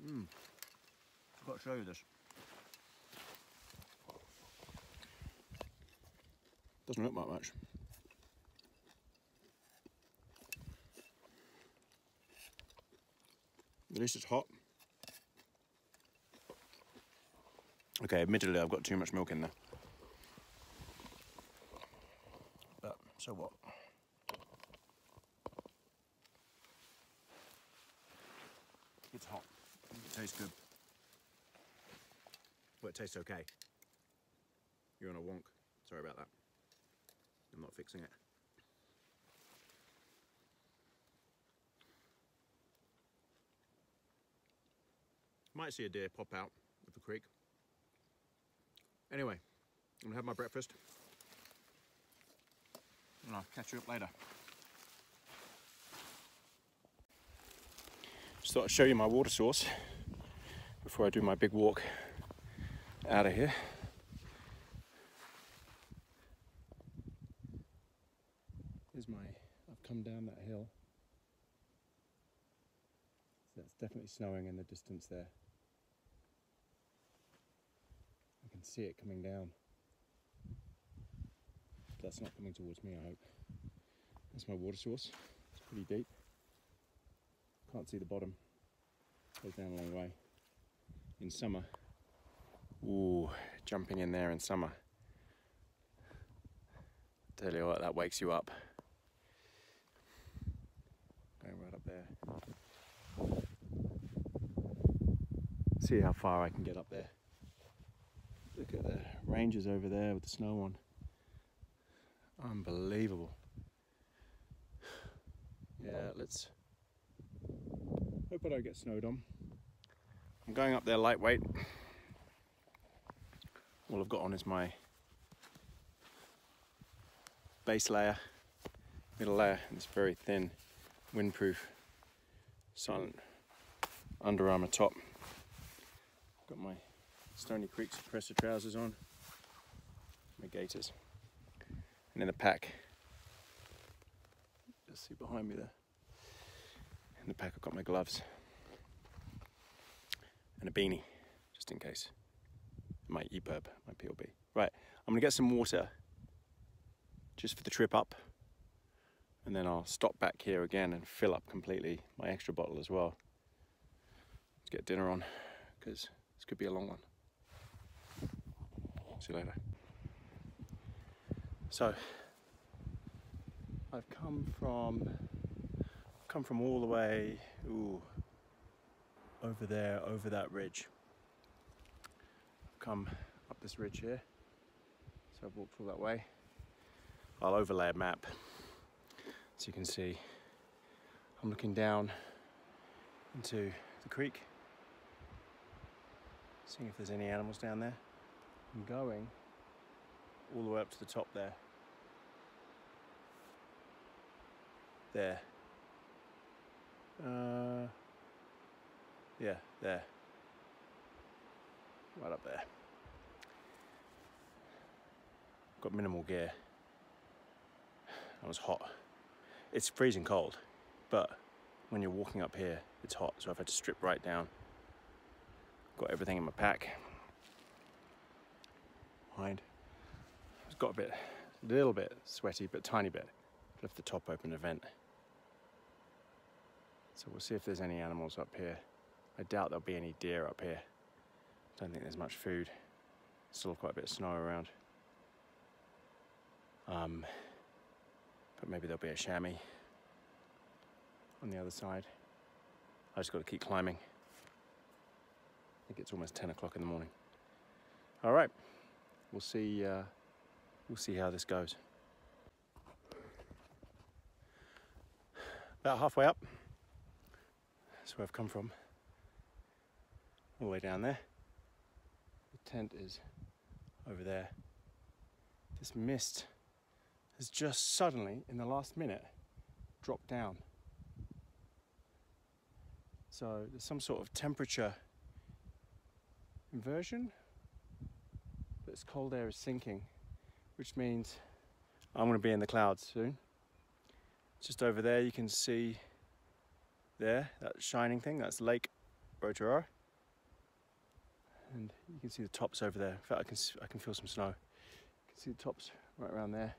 I've got to show you this. Doesn't look like much. At least it's hot. Okay, admittedly I've got too much milk in there. But, so what? It's hot. It tastes good. Well, it tastes okay. You're on a wonk. Sorry about that. I'm not fixing it. Might see a deer pop out of the creek. Anyway, I'm gonna have my breakfast and I'll catch you up later. Just thought I'd show you my water source before I do my big walk out of here. Here's my, I've come down that hill. So that's definitely snowing in the distance there. I can see it coming down. That's not coming towards me, I hope. That's my water source. It's pretty deep. Can't see the bottom. Goes down a long way. In summer, ooh, jumping in there in summer. Tell you what, that wakes you up. Going right up there. See how far I can get up there. Look at the ranges over there with the snow on. Unbelievable. Yeah, let's hope I don't get snowed on. I'm going up there lightweight. All I've got on is my base layer, middle layer, and this very thin, windproof, silent Under Armour top. Got my Stoney Suppressor trousers on, my gaiters, and in the pack, just see behind me there, in the pack I've got my gloves and a beanie, just in case, my EPIRB, my PLB. Right, I'm gonna get some water just for the trip up, and then I'll stop back here again and fill up completely my extra bottle as well. Let's get dinner on, because this could be a long one. See you later. So, I've come from all the way over there, over that ridge. I've come up this ridge here, so I've walked all that way. I'll overlay a map so you can see. I'm looking down into the creek, seeing if there's any animals down there. I'm going all the way up to the top there. There. Yeah, there. Right up there. Got minimal gear. I was hot. It's freezing cold, but when you're walking up here, it's hot, so I've had to strip right down. Got everything in my pack. It's got a little bit sweaty, but tiny bit. Left the top open to vent. So we'll see if there's any animals up here. I doubt there'll be any deer up here. Don't think there's much food. Still quite a bit of snow around. But maybe there'll be a chamois on the other side. I just got to keep climbing. I think it's almost 10 o'clock in the morning. All right, we'll see how this goes. About halfway up. That's where I've come from. All the way down there. The tent is over there. This mist has just suddenly, in the last minute, dropped down. So there's some sort of temperature inversion. This cold air is sinking, which means I'm going to be in the clouds soon. Just over there you can see there, that shining thing, that's Lake Overtrouser. And you can see the tops over there. In fact, I can feel some snow. You can see the tops right around there.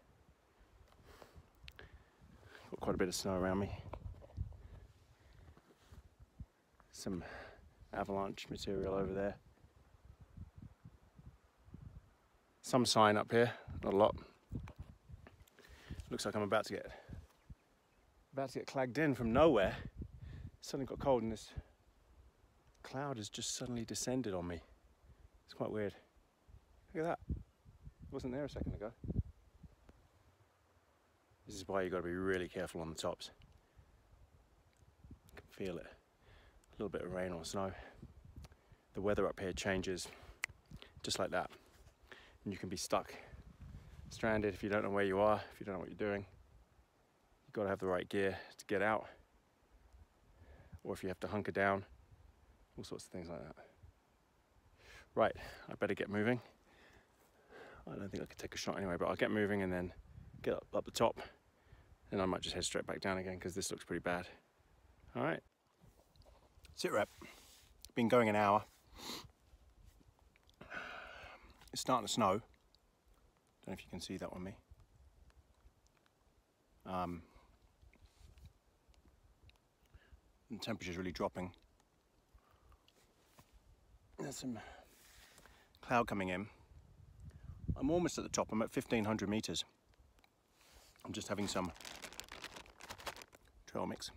Got quite a bit of snow around me. Some avalanche material over there. Some sign up here, not a lot. Looks like I'm about to get clagged in from nowhere. Suddenly got cold and this cloud has just suddenly descended on me. It's quite weird. Look at that. It wasn't there a second ago. This is why you've got to be really careful on the tops. You can feel it. A little bit of rain or snow. The weather up here changes just like that. And you can be stuck, stranded if you don't know where you are, if you don't know what you're doing. You've got to have the right gear to get out. Or if you have to hunker down, all sorts of things like that. Right, I better get moving. I don't think I could take a shot anyway, but I'll get moving and then get up the top. And I might just head straight back down again because this looks pretty bad. All right. Sit rep. Been going an hour. It's starting to snow. Don't know if you can see that on me. The temperature's really dropping. There's some cloud coming in. I'm almost at the top. I'm at 1,500 meters. I'm just having some trail mix.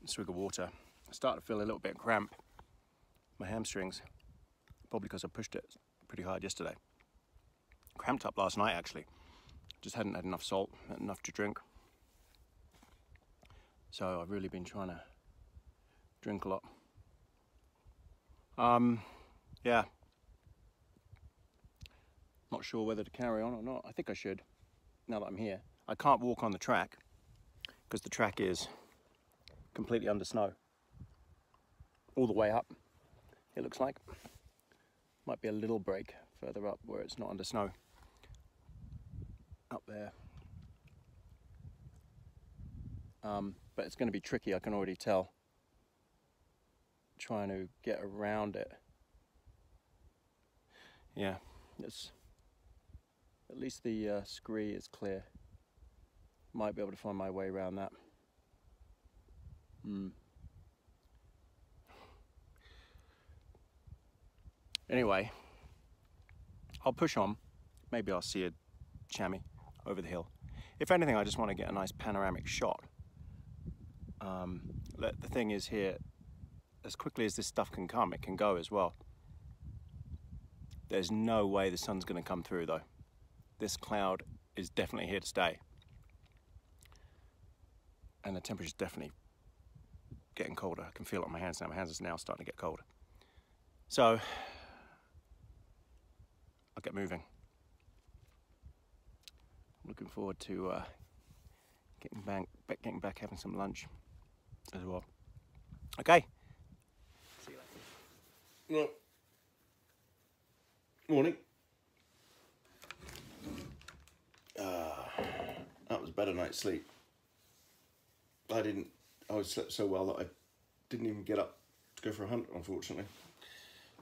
A swig of water. I start to feel a little bit cramp. My hamstrings, probably because I pushed it pretty hard yesterday. Cramped up last night actually. Just hadn't had enough salt, not enough to drink. So I've really been trying to drink a lot. Yeah. Not sure whether to carry on or not. I think I should, now that I'm here. I can't walk on the track because the track is completely under snow. All the way up, it looks like. Might be a little break further up where it's not under snow. Up there. But it's going to be tricky, I can already tell. Trying to get around it. Yeah, it's at least the scree is clear. Might be able to find my way around that. Anyway, I'll push on. Maybe I'll see a chamois over the hill. If anything, I just want to get a nice panoramic shot. The thing is here, as quickly as this stuff can come, it can go as well. There's no way the sun's going to come through though. This cloud is definitely here to stay. And the temperature's definitely getting colder. I can feel it on my hands now. My hands are now starting to get colder. So, I'll get moving. I'm looking forward to getting back, having some lunch as well. Okay. See you later. Well, morning. That was a better night's sleep. I slept so well that I didn't even get up to go for a hunt, unfortunately.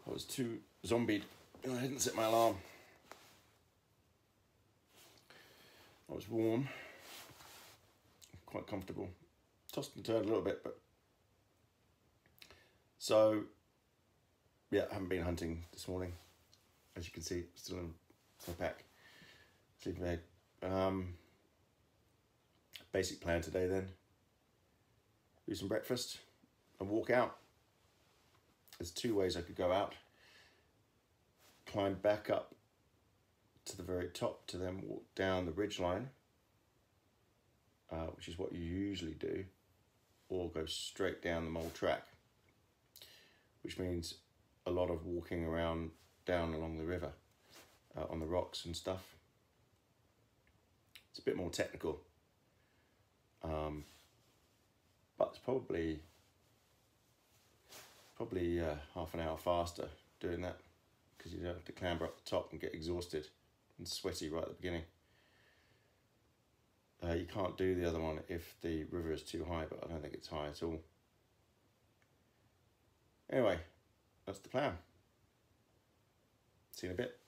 I was too zombied and I didn't set my alarm. I was warm, quite comfortable. Tossed and turned a little bit, but... So, yeah, I haven't been hunting this morning. As you can see, still in my pack. Sleeping bag. Basic plan today then. Do some breakfast and walk out. There's two ways I could go out. Climb back up to the very top to then walk down the ridgeline, which is what you usually do, or go straight down the mole track, which means a lot of walking around down along the river on the rocks and stuff. It's a bit more technical, but it's probably half an hour faster doing that, because you don't have to clamber up the top and get exhausted and sweaty right at the beginning. You can't do the other one if the river is too high, but I don't think it's high at all. Anyway, that's the plan. See you in a bit.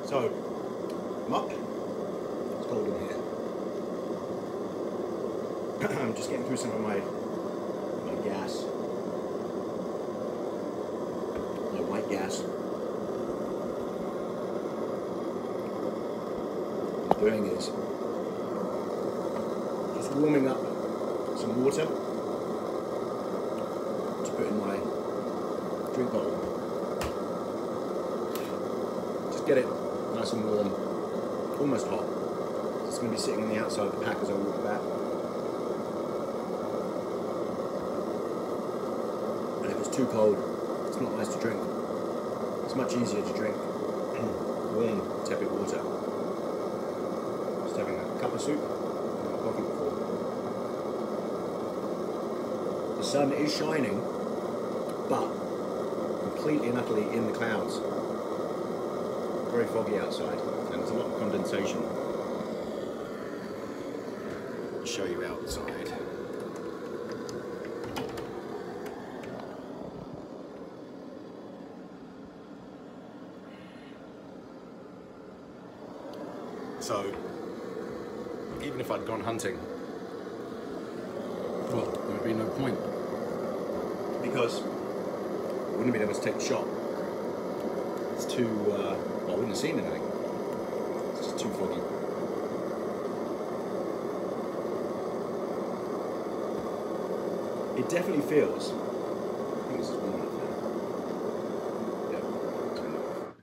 So, I'm up. It's cold in here. I'm just getting through some of my gas. My white gas. What I'm doing is just warming up some water to put in my drink bowl. Just get it nice and warm, almost hot. It's going to be sitting on the outside of the pack as I walk back. And if it's too cold, it's not nice to drink. It's much easier to drink warm, tepid water. Just having a cup of soup and a coffee before. The sun is shining, but completely and utterly in the clouds. Very foggy outside, and there's a lot of condensation. I'll show you outside. So, even if I'd gone hunting, well, there would be no point, because I wouldn't have been able to take the shot. It's too, I wouldn't have seen anything. It's just too foggy. It definitely feels, I think this is warm enough now. Yeah, turn it off.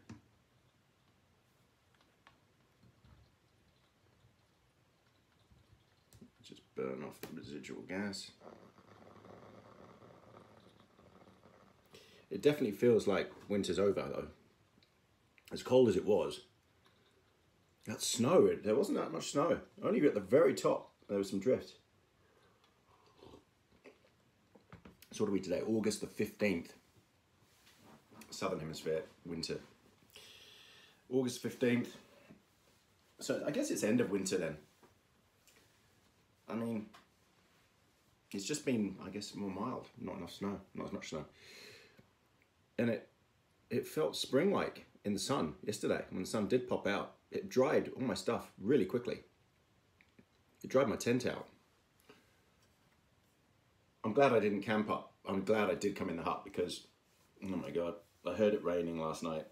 Just burn off the residual gas. It definitely feels like winter's over though. As cold as it was, that snow, there wasn't that much snow. Only at the very top, there was some drift. So what are we today? August the 15th. Southern Hemisphere, winter. August 15th. So I guess it's end of winter then. I mean, it's just been, I guess, more mild. Not enough snow, not as much snow. And it felt spring-like in the sun yesterday. When the sun did pop out, it dried all my stuff really quickly. It dried my tent out. I'm glad I didn't camp up. I'm glad I did come in the hut because, oh my God, I heard it raining last night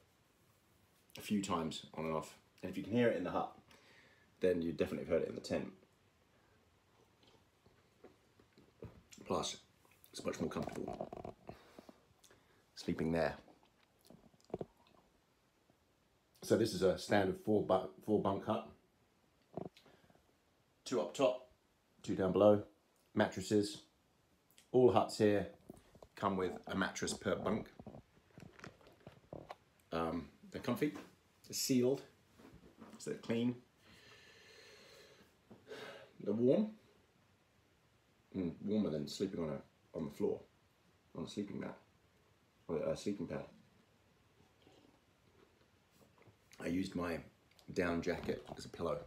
a few times on and off. And if you can hear it in the hut, then you definitely have heard it in the tent. Plus, it's much more comfortable sleeping there. So this is a standard four bunk hut. 2 up top, 2 down below, mattresses. All huts here come with a mattress per bunk. They're comfy, they're sealed, so they're clean. They're warm, warmer than sleeping on the floor, on a sleeping mat, or a sleeping pad. I used my down jacket as a pillow.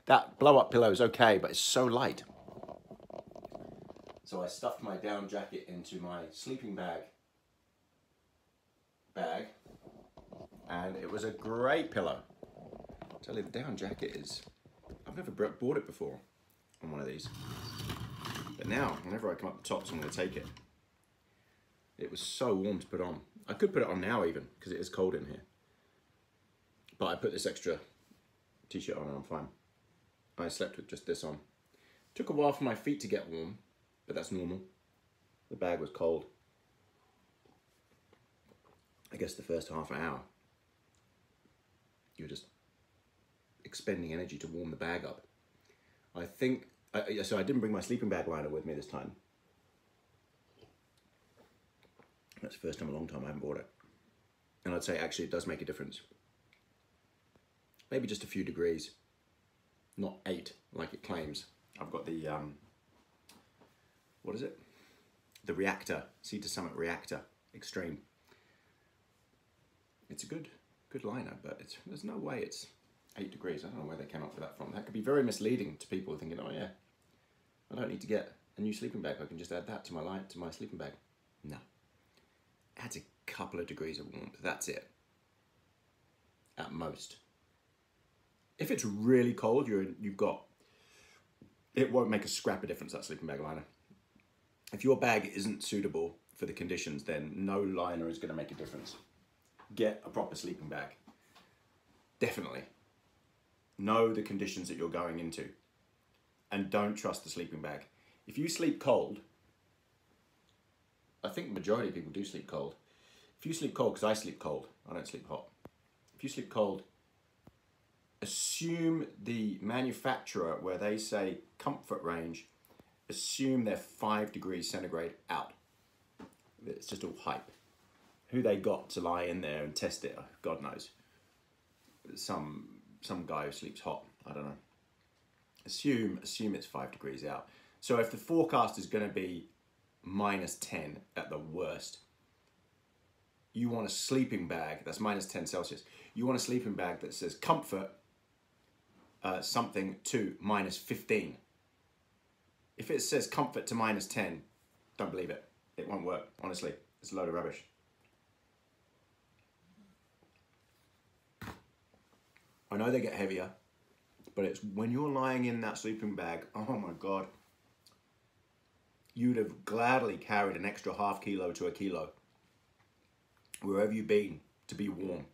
That blow-up pillow is okay, but it's so light. So I stuffed my down jacket into my sleeping bag, and it was a great pillow. I'll tell you, the down jacket is, I've never bought it before on one of these. But now, whenever I come up the tops, I'm going to take it. It was so warm to put on. I could put it on now even, because it is cold in here. But I put this extra t-shirt on and I'm fine. I slept with just this on. Took a while for my feet to get warm, but that's normal. The bag was cold. I guess the first half an hour, you're just expending energy to warm the bag up. I think, so I didn't bring my sleeping bag liner with me this time. That's the first time in a long time I haven't bought it. And I'd say actually it does make a difference. Maybe just a few degrees, not 8 like it claims. I've got the, what is it? The Reactor, Sea to Summit Reactor Xtherm. It's a good liner, but there's no way it's 8 degrees. I don't know where they came up with that from. That could be very misleading to people thinking, oh yeah, I don't need to get a new sleeping bag. I can just add that to my sleeping bag. No, adds a couple of degrees of warmth. That's it, at most. If it's really cold, it won't make a scrap of difference, that sleeping bag liner. If your bag isn't suitable for the conditions, then no liner is going to make a difference. Get a proper sleeping bag. Definitely. Know the conditions that you're going into. And don't trust the sleeping bag. If you sleep cold, I think the majority of people do sleep cold. If you sleep cold, because I sleep cold, I don't sleep hot. If you sleep cold, assume the manufacturer, where they say comfort range, assume they're 5 degrees centigrade out. It's just all hype. Who they got to lie in there and test it, God knows. Some guy who sleeps hot, I don't know. Assume it's 5 degrees out. So if the forecast is going to be -10 at the worst, you want a sleeping bag that's -10 Celsius. You want a sleeping bag that says comfort something to -15. If it says comfort to -10, don't believe it. It won't work, honestly. It's a load of rubbish. I know they get heavier, but it's when you're lying in that sleeping bag, oh my God, you'd have gladly carried an extra ½ kilo to 1 kilo, wherever you've been, to be warm.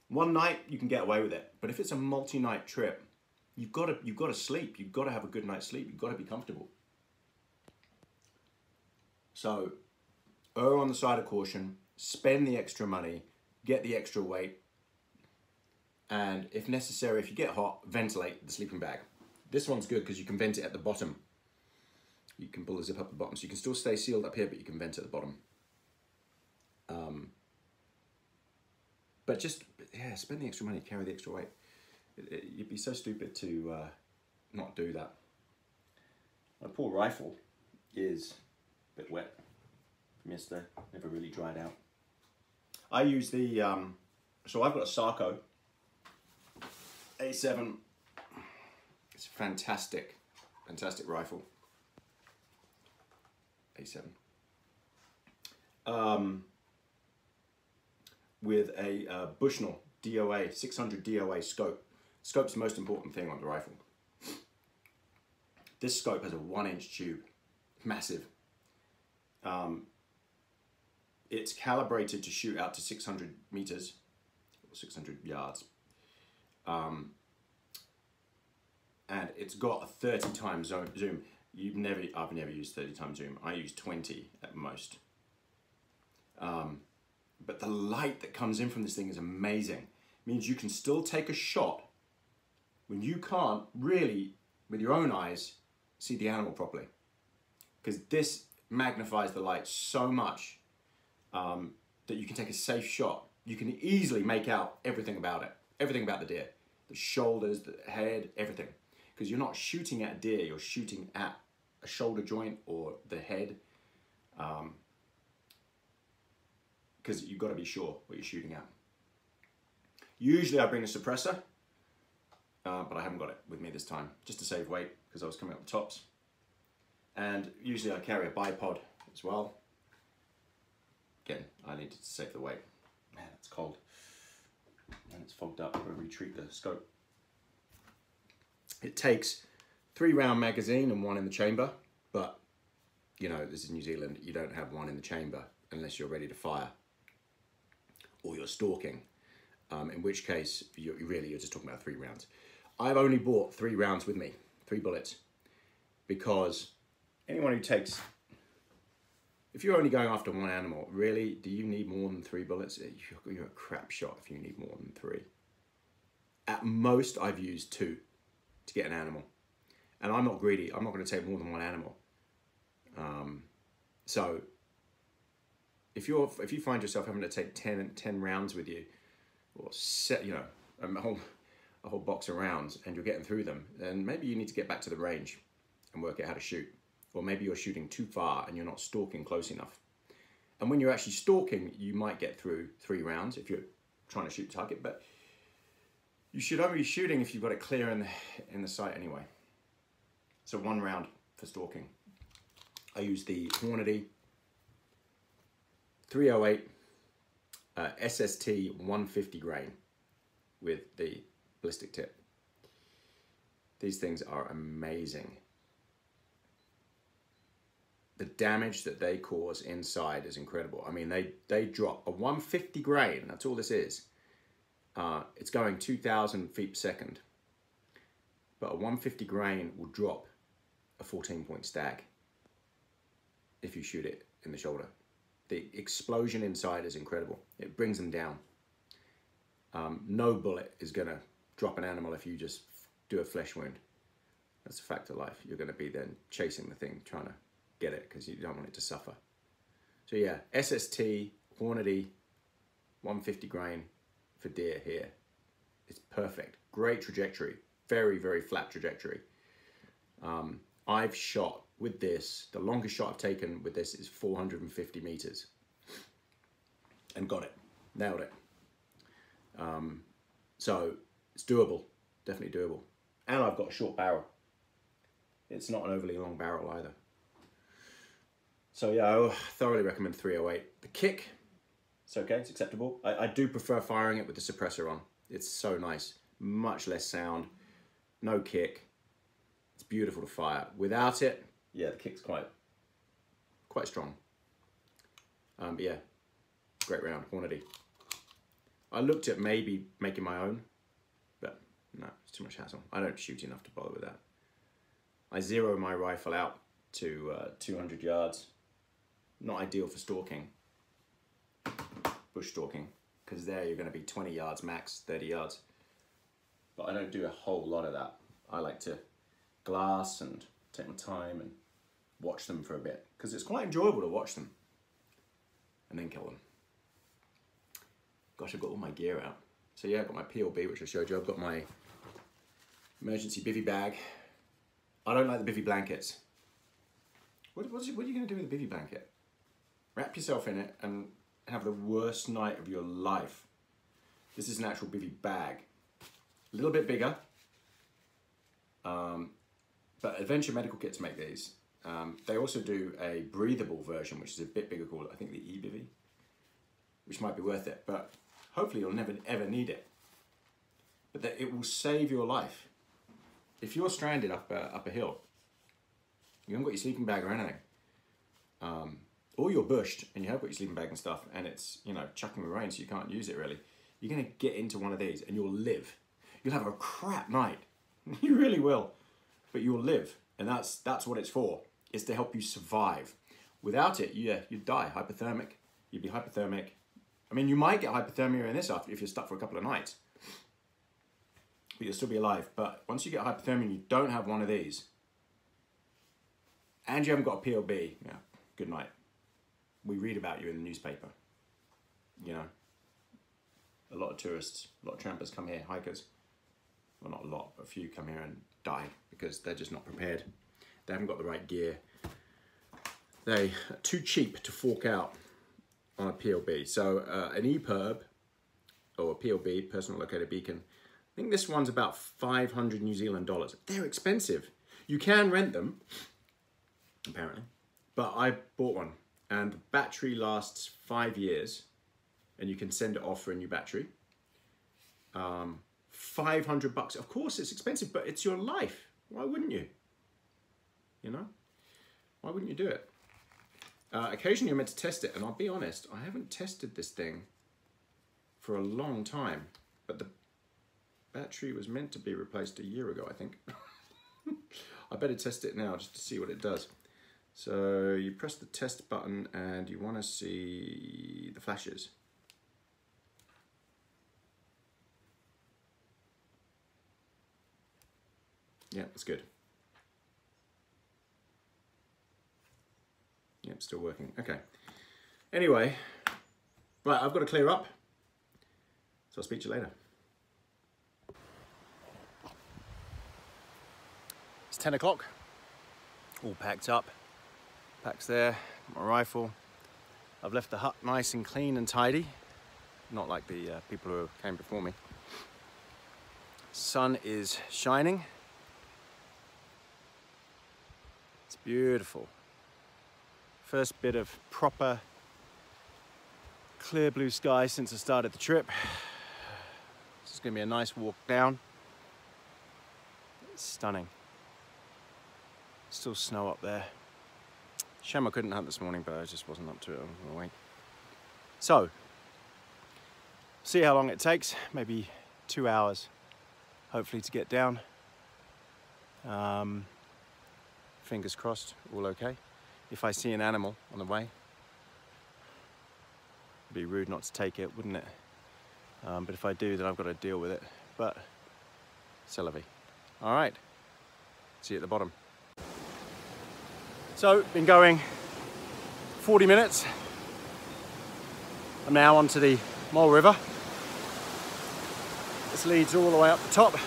One night you can get away with it, but if it's a multi-night trip, you've got to sleep. You've got to have a good night's sleep. You've got to be comfortable. So, err on the side of caution. Spend the extra money. Get the extra weight. And if necessary, if you get hot, ventilate the sleeping bag. This one's good because you can vent it at the bottom. You can pull the zip up the bottom, so you can still stay sealed up here, but you can vent at the bottom. But just, yeah, spend the extra money, carry the extra weight. You'd be so stupid to not do that. My poor rifle is a bit wet from yesterday, never really dried out. I use the, so I've got a Sako A7. It's a fantastic rifle. A7. With a Bushnell DOA, 600 DOA scope. Scope's the most important thing on the rifle. This scope has a 1-inch tube, massive. It's calibrated to shoot out to 600 meters, or 600 yards. And it's got a 30 times zoom. I've never used 30 times zoom. I use 20 at most. But the light that comes in from this thing is amazing. It means you can still take a shot when you can't really, with your own eyes, see the animal properly. Because this magnifies the light so much that you can take a safe shot. You can easily make out everything about it, everything about the deer, the shoulders, the head, everything. Because you're not shooting at a deer, you're shooting at a shoulder joint or the head. Because you've got to be sure what you're shooting at. Usually I bring a suppressor, but I haven't got it with me this time, just to save weight because I was coming up the tops. And usually I carry a bipod as well. Again, I needed to save the weight. Man, it's cold. And it's fogged up. I've got to retreat the scope. It takes 3-round magazine and 1 in the chamber, but you know, this is New Zealand, you don't have 1 in the chamber unless you're ready to fire or you're stalking, in which case you're just talking about 3 rounds. I've only bought 3 rounds with me, 3 bullets, because anyone who takes, if you're only going after 1 animal, really, do you need more than 3 bullets? You're a crap shot if you need more than 3. At most, I've used 2 to get an animal. And I'm not greedy. I'm not going to take more than 1 animal. So if you find yourself having to take 10 rounds with you, or set, you know, a whole box of rounds, and you're getting through them, then maybe you need to get back to the range and work out how to shoot. Or maybe you're shooting too far and you're not stalking close enough. And when you're actually stalking, you might get through 3 rounds if you're trying to shoot target, but you should only be shooting if you've got it clear in the sight anyway. So 1 round for stalking. I use the Hornady 308 SST 150 grain with the ballistic tip. These things are amazing. The damage that they cause inside is incredible. I mean, they drop a 150 grain, that's all this is. It's going 2,000 feet per second, but a 150 grain will drop a 14-point stag if you shoot it in the shoulder. The explosion inside is incredible. It brings them down. No bullet is gonna drop an animal if you just do a flesh wound. That's a fact of life. You're gonna be then chasing the thing, trying to get it because you don't want it to suffer. So yeah, SST, Hornady, 150 grain for deer here. It's perfect. Great trajectory. Very, very flat trajectory. I've shot with this, the longest shot I've taken with this is 450 meters. And got it. Nailed it. So it's doable. Definitely doable. And I've got a short barrel. It's not an overly long barrel either. So yeah, I thoroughly recommend 308. The kick, it's okay, it's acceptable. I do prefer firing it with the suppressor on. It's so nice. Much less sound, no kick. It's beautiful to fire. Without it, yeah, the kick's quite strong. But yeah, great round, Hornady. I looked at maybe making my own, but no, it's too much hassle. I don't shoot enough to bother with that. I zero my rifle out to 200 yards. Not ideal for stalking, bush stalking, because there you're going to be 20 yards max, 30 yards. But I don't do a whole lot of that. I like to glass and take my time and watch them for a bit, because it's quite enjoyable to watch them and then kill them. Gosh, I've got all my gear out. So yeah, I've got my PLB, which I showed you. I've got my emergency bivvy bag. I don't like the bivvy blankets. What are you going to do with a bivvy blanket? Wrap yourself in it and have the worst night of your life. This is an actual bivvy bag. A little bit bigger. But Adventure Medical Kits make these. They also do a breathable version, which is a bit bigger, called I think the e-bivvy, which might be worth it, but hopefully you'll never ever need it. But that it will save your life. If you're stranded up a hill, you haven't got your sleeping bag or anything, or you're bushed and you have got your sleeping bag and stuff, and it's, you know, chucking with rain so you can't use it really, you're going to get into one of these and you'll live. You'll have a crap night. You really will. But you'll live. And that's what it's for. It's to help you survive. Without it, yeah, you'd die. Hypothermic. You'd be hypothermic. I mean, you might get hypothermia in this after if you're stuck for a couple of nights. But you'll still be alive. But once you get hypothermia and you don't have one of these, and you haven't got a PLB, yeah, good night. We read about you in the newspaper. You know, a lot of tourists, a lot of trampers come here, hikers. Well, not a lot, but a few come here and die because they're just not prepared. They haven't got the right gear. They are too cheap to fork out on a PLB. So an EPIRB, or a PLB, personal locator beacon, I think this one's about 500 New Zealand dollars. They're expensive. You can rent them, apparently, but I bought one and the battery lasts 5 years and you can send it off for a new battery. 500 bucks. Of course it's expensive, but it's your life. Why wouldn't you? You know? Why wouldn't you do it? Occasionally you're meant to test it, and I'll be honest, I haven't tested this thing for a long time, but the battery was meant to be replaced a year ago, I think. I better test it now just to see what it does. So you press the test button and you want to see the flashes. Yeah, that's good. Yep, still working. Okay. Anyway, right, I've got to clear up. So I'll speak to you later. It's 10 o'clock. All packed up. Packs there, my rifle. I've left the hut nice and clean and tidy. Not like the people who came before me. Sun is shining. It's beautiful. First bit of proper clear blue sky since I started the trip. This is going to be a nice walk down. It's stunning. Still snow up there. Shame I couldn't hunt this morning, but I just wasn't up to it. I was awake. So, see how long it takes. Maybe 2 hours, hopefully, to get down. Fingers crossed, all okay. If I see an animal on the way, it'd be rude not to take it, wouldn't it? But if I do, then I've got to deal with it. But, c'est la vie. All right, see you at the bottom. So, been going 40 minutes. I'm now onto the Mole River. This leads all the way up the top.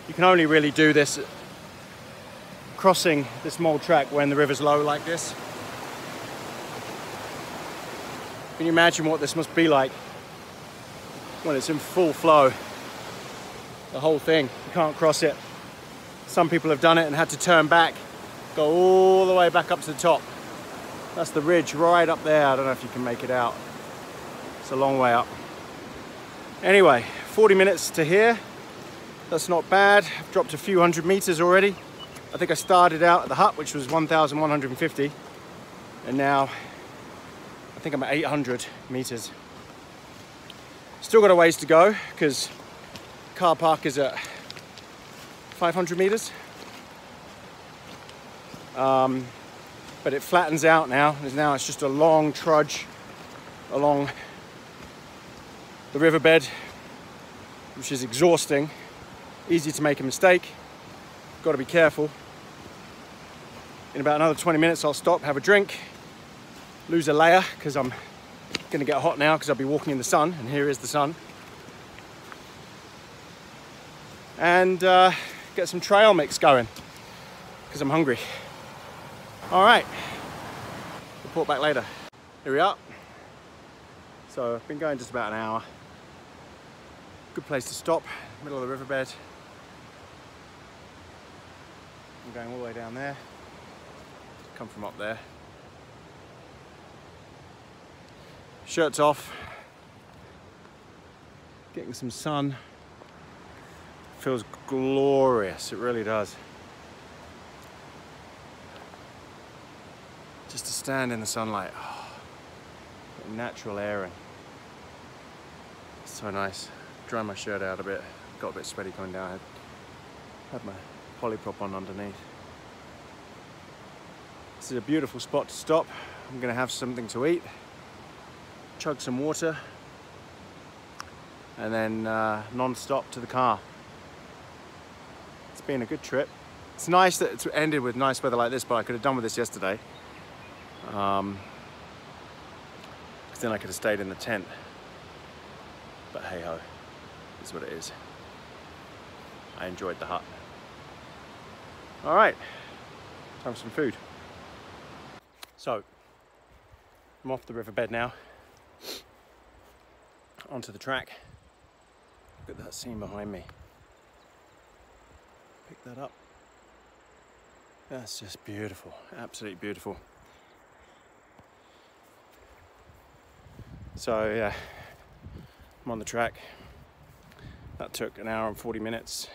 You can only really do this crossing this mole track when the river's low like this. Can you imagine what this must be like when it's in full flow? The whole thing, you can't cross it. Some people have done it and had to turn back, go all the way back up to the top. That's the ridge right up there. I don't know if you can make it out. It's a long way up. Anyway, 40 minutes to here. That's not bad. I've dropped a few hundred meters already. I think I started out at the hut, which was 1,150. And now I think I'm at 800 meters. Still got a ways to go because car park is at 500 meters. But it flattens out now. Now it's just a long trudge along the riverbed, which is exhausting. Easy to make a mistake. Got to be careful. In about another 20 minutes, I'll stop, have a drink, lose a layer because I'm going to get hot now because I'll be walking in the sun, and here is the sun. And get some trail mix going because I'm hungry. All right, report back later. Here we are. So I've been going just about an hour. Good place to stop, middle of the riverbed. I'm going all the way down there. Come from up there. Shirts off. Getting some sun. Feels glorious, it really does. Just to stand in the sunlight. Oh, natural airing. So nice. dry my shirt out a bit. Got a bit sweaty going down. I had my polyprop on underneath. This is a beautiful spot to stop. I'm gonna have something to eat, chug some water, and then non-stop to the car. It's been a good trip. It's nice that it's ended with nice weather like this, but I could have done with this yesterday. Because then I could have stayed in the tent. But hey ho, is what it is. I enjoyed the hut. All right, time for some food. So, I'm off the riverbed now, onto the track. Look at that scene behind me. Pick that up. That's just beautiful, absolutely beautiful. So yeah, I'm on the track. That took an hour and 40 minutes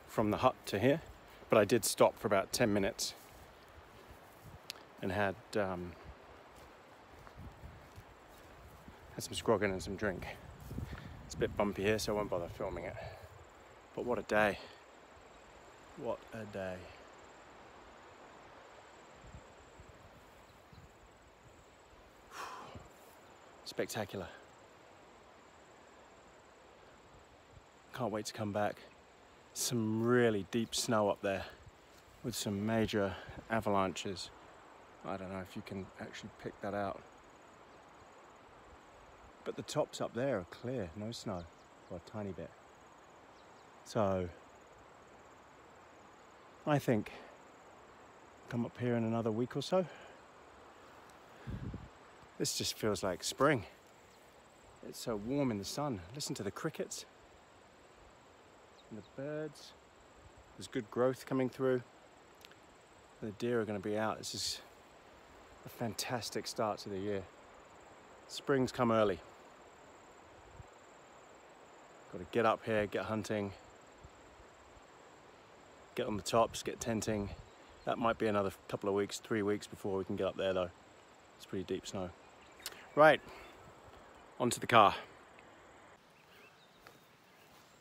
from the hut to here, but I did stop for about 10 minutes and had some scroggin and some drink. It's a bit bumpy here, so I won't bother filming it. But what a day. What a day. Spectacular. Can't wait to come back. Some really deep snow up there with some major avalanches. I don't know if you can actually pick that out. But the tops up there are clear, no snow, or a tiny bit. So I think come up here in another week or so. This just feels like spring. It's so warm in the sun. Listen to the crickets and the birds. There's good growth coming through. The deer are going to be out. This is a fantastic start to the year. Spring's come early. Got to get up here, get hunting, get on the tops, get tenting. That might be another couple of weeks, 3 weeks before we can get up there though. It's pretty deep snow. Right, onto the car.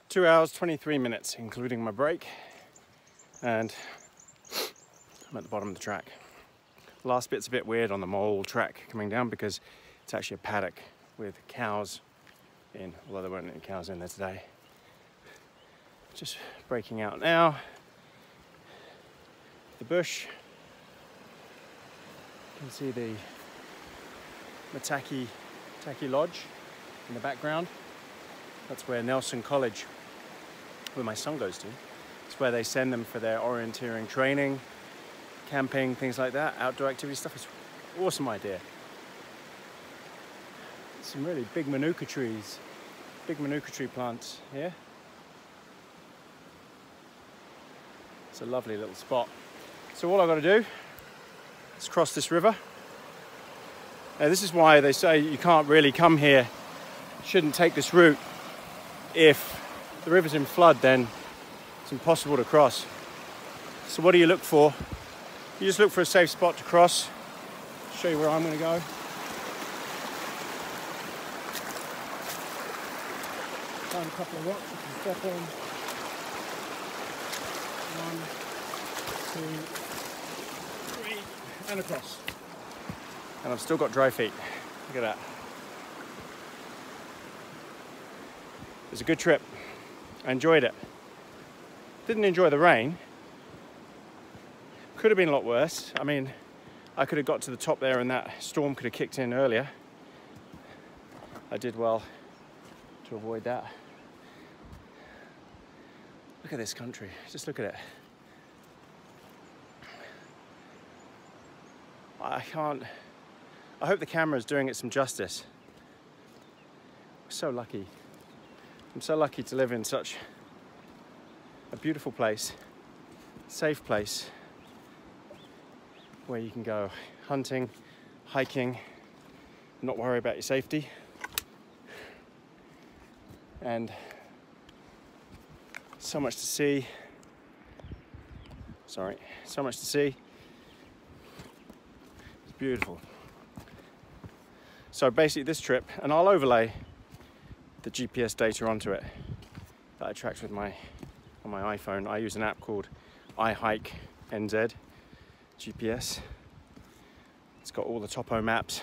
2 hours, 23 minutes, including my break. And I'm at the bottom of the track. The last bit's a bit weird on the mole track coming down because it's actually a paddock with cows in, although there weren't any cows in there today. Just breaking out now. The bush. You can see the Taki Lodge in the background. That's where Nelson College, where my son goes to. It's where they send them for their orienteering training, camping, things like that, outdoor activity stuff. It's an awesome idea. Some really big manuka trees, big manuka tree plants here. It's a lovely little spot. So all I've got to do is cross this river. Now this is why they say you can't really come here, shouldn't take this route. If the river's in flood, then it's impossible to cross. So what do you look for? You just look for a safe spot to cross. I'll show you where I'm going to go. Find a couple of rocks you can step on. 1, 2, 3, and across. And I've still got dry feet. Look at that. It was a good trip. I enjoyed it. Didn't enjoy the rain. Could have been a lot worse. I mean, I could have got to the top there and that storm could have kicked in earlier. I did well to avoid that. Look at this country. Just look at it. I hope the camera is doing it some justice. I'm so lucky. I'm so lucky to live in such a beautiful place, safe place, where you can go hunting, hiking, not worry about your safety. And so much to see. Sorry, so much to see. It's beautiful. So basically this trip, and I'll overlay the GPS data onto it that I tracked with on my iPhone. I use an app called iHike NZ GPS. It's got all the topo maps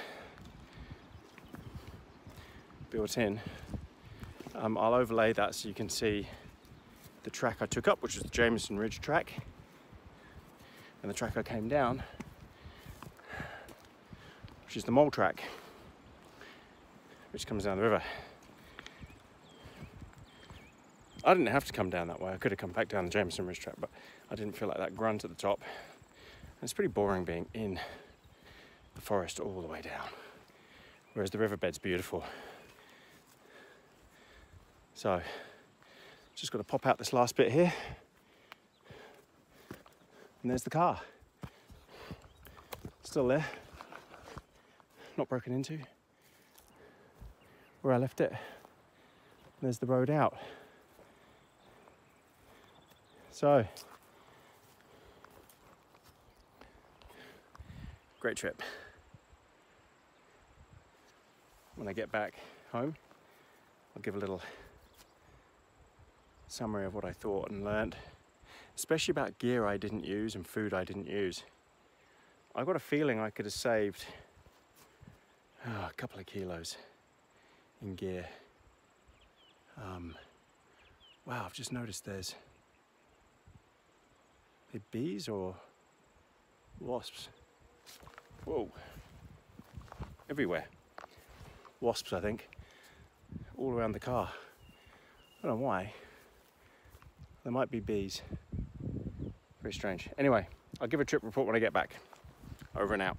built in. I'll overlay that so you can see the track I took up, which was the Jameson Ridge track, and the track I came down, which is the Mole track, which comes down the river. I didn't have to come down that way. I could have come back down the Jameson Ridge track, but I didn't feel like that grunt at the top. And it's pretty boring being in the forest all the way down, whereas the riverbed's beautiful. So, just got to pop out this last bit here, and there's the car. Still there, not broken into. Where I left it, there's the road out. So, great trip. When I get back home, I'll give a little summary of what I thought and learned, especially about gear I didn't use and food I didn't use. I got a feeling I could have saved a couple of kilos in gear. Wow, I've just noticed there's bees or wasps. Whoa, everywhere. Wasps, I think, all around the car. I don't know why. There might be bees. Very strange. Anyway, I'll give a trip report when I get back. Over and out.